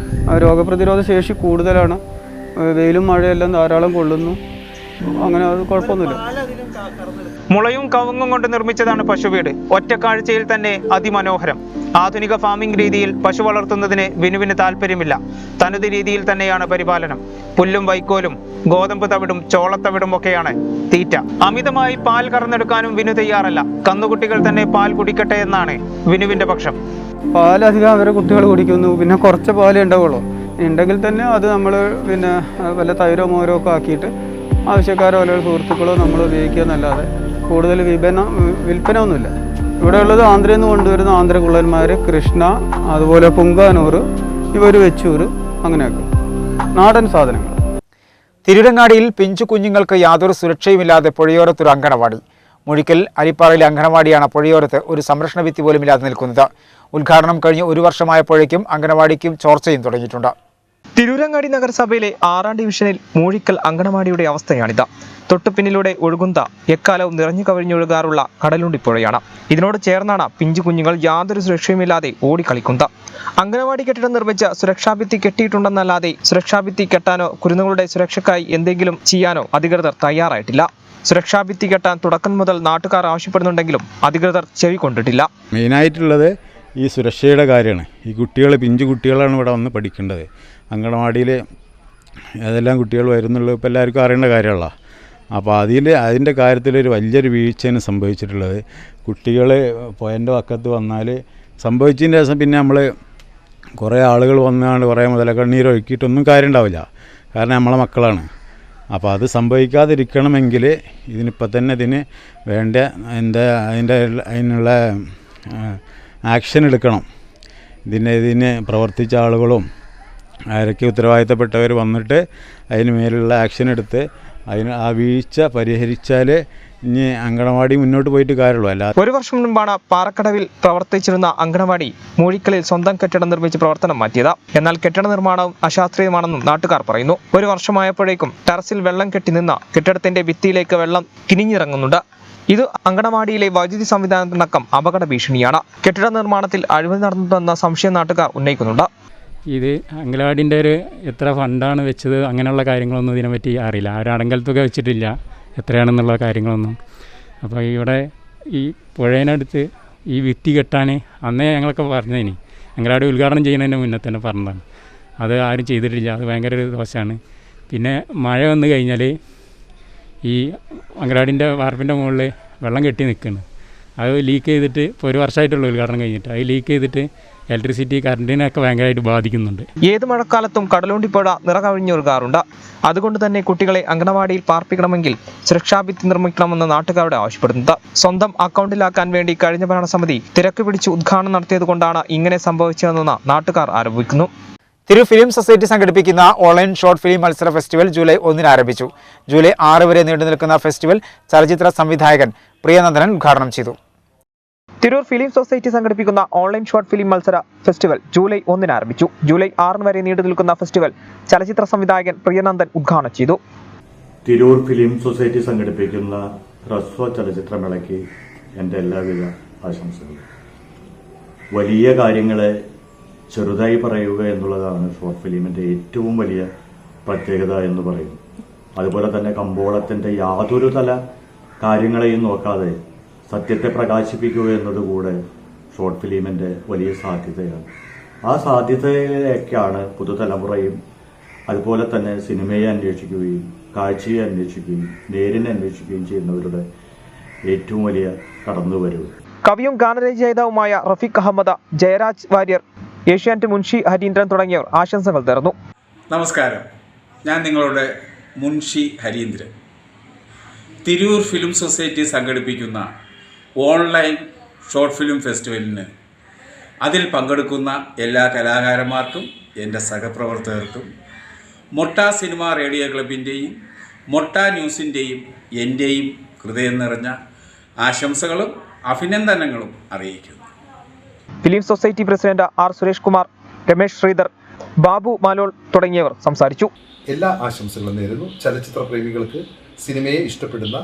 രോഗപ്രതിരോധ ശേഷി കൂടുതലാണ്, വെയിലും മഴയെല്ലാം ധാരാളം കൊള്ളുന്നു. അങ്ങനെ അത് കുഴപ്പമൊന്നുമില്ല. മുളയും കവുങ്ങും കൊണ്ട് നിർമ്മിച്ചതാണ് പശുവീട്. ഒറ്റ കാഴ്ചയിൽ തന്നെ അതിമനോഹരം. ആധുനിക ഫാമിംഗ് രീതിയിൽ പശു വളർത്തുന്നതിന് വിനുവിന് താല്പര്യമില്ല. തനത് രീതിയിൽ തന്നെയാണ് പരിപാലനം. പുല്ലും വൈക്കോലും ഗോതമ്പ് തവിടും ചോളത്തവിടും ഒക്കെയാണ് തീറ്റ. അമിതമായി പാൽ കറന്നെടുക്കാനും വിനു തയ്യാറല്ല. കന്നുകുട്ടികൾ തന്നെ പാൽ കുടിക്കട്ടെ എന്നാണ് വിനുവിന്റെ പക്ഷം. പാലധികം അവരെ കുട്ടികൾ കുടിക്കുന്നു, പിന്നെ കുറച്ച് പാലേ ഉണ്ടാവുള്ളൂ. ഉണ്ടെങ്കിൽ തന്നെ അത് നമ്മൾ പിന്നെ വല്ല തൈരോ മോരോ ഒക്കെ ആക്കിയിട്ട് ആവശ്യക്കാരോ അല്ലെങ്കിൽ സുഹൃത്തുക്കളോ നമ്മൾ ഉപയോഗിക്കുക എന്നല്ലാതെ കൂടുതൽ വിൽപ്പന ഒന്നുമില്ല. ഇവിടെ ഉള്ളത് ആന്ധ്രയിൽ നിന്ന് കൊണ്ടുവരുന്ന ആന്ധ്രകുള്ളന്മാർ, കൃഷ്ണ, അതുപോലെ പുങ്കാനൂർ, ഇവർ വെച്ചൂർ, അങ്ങനെയൊക്കെ നാടൻ സാധനങ്ങൾ. തിരുരങ്ങാടിയിൽ പിഞ്ചു കുഞ്ഞുങ്ങൾക്ക് യാതൊരു സുരക്ഷയുമില്ലാതെ പുഴയോരത്തൊരു അങ്കണവാടി. മുഴിക്കൽ അരിപ്പാറയിലെ അങ്കണവാടിയാണ് പുഴയോരത്ത് ഒരു സംരക്ഷണ ഭിത്തി പോലും ഇല്ലാതെ നിൽക്കുന്നത്. ഉദ്ഘാടനം കഴിഞ്ഞ് 1 വർഷമായപ്പോഴേക്കും അങ്കണവാടിക്കും ചോർച്ചയും തുടങ്ങിയിട്ടുണ്ട്. തിരൂരങ്ങാടി നഗരസഭയിലെ 6ാം ഡിവിഷനിൽ മൂഴിക്കൽ അങ്കണവാടിയുടെ അവസ്ഥയാണിത്. തൊട്ടുപിന്നിലൂടെ ഒഴുകുന്ന എക്കാലവും നിറഞ്ഞു കവിഞ്ഞൊഴുകാറുള്ള കടലുണ്ടിപ്പുഴയാണ്. ഇതിനോട് ചേർന്നാണ് പിഞ്ചു കുഞ്ഞുങ്ങൾ യാതൊരു സുരക്ഷയുമില്ലാതെ ഓടിക്കളിക്കുന്നത്. അങ്കണവാടി കെട്ടിടം നിർമ്മിച്ച് സുരക്ഷാഭിത്തി കെട്ടിയിട്ടുണ്ടെന്നല്ലാതെ സുരക്ഷാഭിത്തി കെട്ടാനോ കുരുന്നുകളുടെ സുരക്ഷയ്ക്കായി എന്തെങ്കിലും ചെയ്യാനോ അധികൃതർ തയ്യാറായിട്ടില്ല. സുരക്ഷാഭിത്തി കെട്ടാൻ തുടക്കം മുതൽ നാട്ടുകാർ ആവശ്യപ്പെടുന്നുണ്ടെങ്കിലും അധികൃതർ ചെവി കൊണ്ടിട്ടില്ല. മെയിനായിട്ടുള്ളത് ഈ സുരക്ഷയുടെ കാര്യമാണ്. ഈ കുട്ടികൾ, പിഞ്ചു കുട്ടികളാണ് ഇവിടെ വന്ന് പഠിക്കേണ്ടത്. അങ്കണവാടിയിൽ ഏതെല്ലാം കുട്ടികൾ വരുന്നുള്ളത് ഇപ്പോൾ എല്ലാവർക്കും അറിയേണ്ട കാര്യമുള്ള. അപ്പോൾ അതിൻ്റെ കാര്യത്തിലൊരു വലിയൊരു വീഴ്ചയാണ് സംഭവിച്ചിട്ടുള്ളത്. കുട്ടികൾ പോയൻ്റെ വക്കത്ത് വന്നാൽ സംഭവിച്ചതിന് ശേഷം പിന്നെ നമ്മൾ കുറേ ആളുകൾ വന്നാണ്ട് കുറേ മുതലക്കണ്ണീരൊഴുക്കിയിട്ടൊന്നും കാര്യം ഉണ്ടാവില്ല. കാരണം നമ്മളെ മക്കളാണ്. അപ്പോൾ അത് സംഭവിക്കാതിരിക്കണമെങ്കിൽ ഇതിനിപ്പോൾ തന്നെ ഇതിന് വേണ്ട അതിനുള്ള ആക്ഷൻ എടുക്കണം. ഇതിന് പ്രവർത്തിച്ച ആളുകളും ആരൊക്കെ ഉത്തരവാദിത്തപ്പെട്ടവർ വന്നിട്ട് അതിന് മേലുള്ള ആക്ഷൻ എടുത്ത് ആ വീഴ്ച പരിഹരിച്ചാൽ ഇനി അങ്കണവാടി മുന്നോട്ട് പോയിട്ട് കാര്യമുള്ളൂ. അല്ലാതെ 1 വർഷം മുൻപാണ് പാറക്കടവിൽ പ്രവർത്തിച്ചിരുന്ന അങ്കണവാടി മൂഴിക്കലിൽ സ്വന്തം കെട്ടിടം നിർമ്മിച്ച് പ്രവർത്തനം മാറ്റിയത്. എന്നാൽ കെട്ടിട നിർമ്മാണവും അശാസ്ത്രീയമാണെന്നും നാട്ടുകാർ പറയുന്നു. 1 വർഷമായപ്പോഴേക്കും ടെറസിൽ വെള്ളം കെട്ടി നിന്ന കെട്ടിടത്തിന്റെ ഭിത്തിയിലേക്ക് വെള്ളം കിനിഞ്ഞിറങ്ങുന്നുണ്ട്. ഇത് അങ്കണവാടിയിലെ വൈദ്യുതി സംവിധാനത്തിനടക്കം അപകട ഭീഷണിയാണ്. കെട്ടിട നിർമ്മാണത്തിൽ അഴിമതി നടന്നതെന്ന സംശയം നാട്ടുകാർ ഉന്നയിക്കുന്നുണ്ട്. ഇത് അങ്കണവാടിൻ്റെ എത്ര ഫണ്ടാണ് വെച്ചത് അങ്ങനെയുള്ള കാര്യങ്ങളൊന്നും ഇതിനെപ്പറ്റി അറിയില്ല. അടങ്കൽ വെച്ചിട്ടില്ല എത്രയാണെന്നുള്ള കാര്യങ്ങളൊന്നും. അപ്പോൾ ഇവിടെ ഈ പുഴേനടുത്ത് ഈ ഭിത്തി കെട്ടാൻ അന്നേ ഞങ്ങളൊക്കെ പറഞ്ഞതിന് അങ്കണവാടി ഉദ്ഘാടനം ചെയ്യുന്നതിന് മുന്നേ തന്നെ പറഞ്ഞതാണ്. അത് ആരും ചെയ്തിട്ടില്ല. അത് ഭയങ്കര ഒരു ദോഷമാണ്. പിന്നെ മഴ വന്നു കഴിഞ്ഞാൽ ഈ അങ്കണവാടിൻ്റെ വാർപ്പിൻ്റെ മുകളിൽ വെള്ളം കെട്ടി നിൽക്കുന്നു. അത് ലീക്ക് ചെയ്തിട്ട് ഇപ്പോൾ 1 വർഷമായിട്ടുള്ള ഉദ്ഘാടനം കഴിഞ്ഞിട്ട് അത് ലീക്ക് ചെയ്തിട്ട് ഇലക്ട്രിസിറ്റി കറണ്ടിനെയൊക്കെ ഭയങ്കരമായിട്ട് ബാധിക്കുന്നുണ്ട്. ഏത് മഴക്കാലത്തും കടലുണ്ടിപ്പുഴ നിറകവിഞ്ഞൊഴുകാറുണ്ട്. അതുകൊണ്ട് തന്നെ കുട്ടികളെ അങ്കണവാടിയിൽ പാർപ്പിക്കണമെങ്കിൽ സുരക്ഷാഭിത്തി നിർമ്മിക്കണമെന്ന് നാട്ടുകാരുടെ ആവശ്യപ്പെടുന്നത്. സ്വന്തം അക്കൗണ്ടിലാക്കാൻ വേണ്ടി കഴിഞ്ഞ ഭരണസമിതി തിരക്ക് പിടിച്ച് ഉദ്ഘാടനം നടത്തിയതുകൊണ്ടാണ് ഇങ്ങനെ സംഭവിച്ചതെന്ന് നാട്ടുകാർ ആരോപിക്കുന്നു. തിരൂർ ഫിലിം സൊസൈറ്റി സംഘടിപ്പിക്കുന്ന ഓൺലൈൻ ഷോർട്ട് ഫിലിം മത്സര ഫെസ്റ്റിവൽ ജൂലൈ 1 ആരംഭിച്ചു. ജൂലൈ 6 വരെ നീണ്ടുനിൽക്കുന്ന ഫെസ്റ്റിവൽ ചലച്ചിത്ര സംവിധായകൻ പ്രിയനന്ദനൻ ഉദ്ഘാടനം ചെയ്തു. തിരൂർ ഫിലിം സൊസൈറ്റി സംഘടിപ്പിക്കുന്ന ഓൺലൈൻ ഷോർട്ട് ഫിലിം മത്സര ഫെസ്റ്റിവൽ ജൂലൈ 1 ആരംഭിച്ചു. ജൂലൈ 6 വരെ നീണ്ടുനിൽക്കുന്ന ഫെസ്റ്റിവൽ ചലച്ചിത്ര സംവിധായകൻ പ്രിയനന്ദൻ ഉദ്ഘാടനം ചെയ്തു. തിരൂർ ഫിലിം സൊസൈറ്റി സംഘടിപ്പിക്കുന്ന ഹ്രസ്വ ചലച്ചിത്രമേളയ്ക്ക് എൻ്റെ എല്ലാവിധ ആശംസകളും. വലിയ കാര്യങ്ങളെ ചെറുതായി പറയുക എന്നുള്ളതാണ് ഷോർട്ട് ഫിലിമിൻ്റെ ഏറ്റവും വലിയ പ്രത്യേകത എന്ന് പറയുന്നു. അതുപോലെ തന്നെ കമ്പോളത്തിൻ്റെ യാതൊരു തല കാര്യങ്ങളെയും നോക്കാതെ സത്യത്തെ പ്രകാശിപ്പിക്കുക എന്നതുകൂടെ ഷോർട്ട് ഫിലിമിൻ്റെ വലിയ സാധ്യതയാണ്. ആ സാധ്യതയൊക്കെയാണ് പുതുതലമുറയും അതുപോലെ തന്നെ സിനിമയെ അന്വേഷിക്കുകയും കാഴ്ചയെ അന്വേഷിക്കുകയും നേരിനെ അന്വേഷിക്കുകയും ചെയ്യുന്നവരുടെ ഏറ്റവും വലിയ കടന്നുവരവ്. കവിയും ഗാനരചയിതാവുമായ റഫീഖ് അഹമ്മദ്, ജയരാജ് വാര്യർ, ഏഷ്യാനെറ്റ് മുൻഷി ഹരീന്ദ്രൻ തുടങ്ങിയവർ ആശംസകൾ നേർന്നു. നമസ്കാരം, ഞാൻ നിങ്ങളുടെ മുൻഷി ഹരീന്ദ്രൻ. തിരൂർ ഫിലിം സൊസൈറ്റി സംഘടിപ്പിക്കുന്ന ഓൺലൈൻ ഷോർട്ട് ഫിലിം ഫെസ്റ്റിവലിന് അതിൽ പങ്കെടുക്കുന്ന എല്ലാ കലാകാരന്മാർക്കും എൻ്റെ സഹപ്രവർത്തകർക്കും മൊട്ട സിനിമ റേഡിയോ ക്ലബിൻ്റെയും മൊട്ട ന്യൂസിൻ്റെയും എൻ്റെയും ഹൃദയം നിറഞ്ഞ ആശംസകളും അഭിനന്ദനങ്ങളും അറിയിക്കുന്നു. Film society president R Suresh Kumar, Ramesh Sreedhar, Babu Malol തുടങ്ങിയവർ സംസാരിച്ചു. എല്ലാ ആശംസകളും നേരുന്നു. ചലച്ചിത്ര പ്രേമികൾക്ക്, സിനിമയെ ഇഷ്ടപ്പെടുന്ന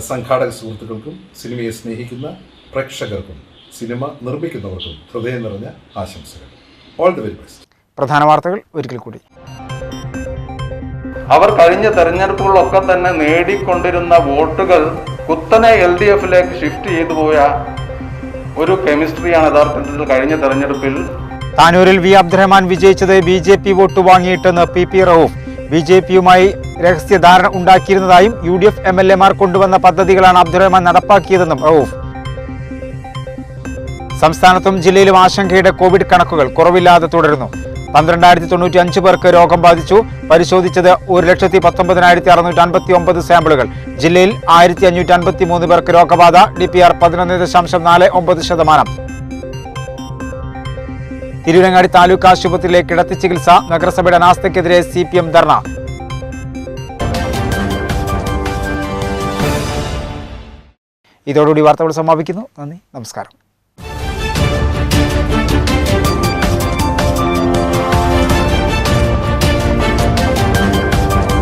സംഘാടക സുഹൃത്തുക്കൾക്കും, സിനിമയെ സ്നേഹിക്കുന്ന പ്രേക്ഷകർക്കും, സിനിമ നിർമ്മിക്കുന്നവർക്കും ഹൃദയം നിറഞ്ഞ ആശംസകൾ. All the very best. പ്രധാന വാർത്തകൾ ഒരിക്കൽ കൂടി. അവർ കഴിഞ്ഞ തെരഞ്ഞെടുപ്പുകളിലൊക്കെ തന്നെ നേടിക്കൊണ്ടിരുന്ന വോട്ടുകൾ കുത്തനെ LDFിലേക്ക് ഷിഫ്റ്റ് ചെയ്തു പോയ ഒരു കെമിസ്ട്രിയാണ് യഥാർത്ഥത്തിൽ കഴിഞ്ഞ തെരഞ്ഞെടുപ്പിൽ. താനൂരിൽ വി അബ്ദുറഹ്മാൻ വിജയിച്ചത് BJP വോട്ട് വാങ്ങിയിട്ടെന്ന് PP റൌഫ്. BJPയുമായി രഹസ്യധാരണ ഉണ്ടാക്കിയിരുന്നതായും UDF MLAമാർ കൊണ്ടുവന്ന പദ്ധതികളാണ് അബ്ദുറഹ്മാൻ നടപ്പാക്കിയതെന്നും റൌഫ്. സംസ്ഥാനത്തും ജില്ലയിലും ആശങ്കയുടെ കോവിഡ് കണക്കുകൾ കുറവില്ലാതെ തുടരുന്നു. 12,095 പേർക്ക് രോഗം ബാധിച്ചു. പരിശോധിച്ചത് 1,19,659 സാമ്പിളുകൾ. ജില്ലയിൽ 1,553 പേർക്ക് രോഗബാധ. DPR 11.49%. തിരൂരങ്ങാടി താലൂക്ക് ആശുപത്രിയിലെ കിടത്തി ചികിത്സ. നഗരസഭയുടെ അനാസ്ഥയ്ക്കെതിരെ CPM ധർണ. ഇതോടുകൂടി വാർത്തകൾ സമാപിക്കുന്നു. നന്ദി, നമസ്കാരം.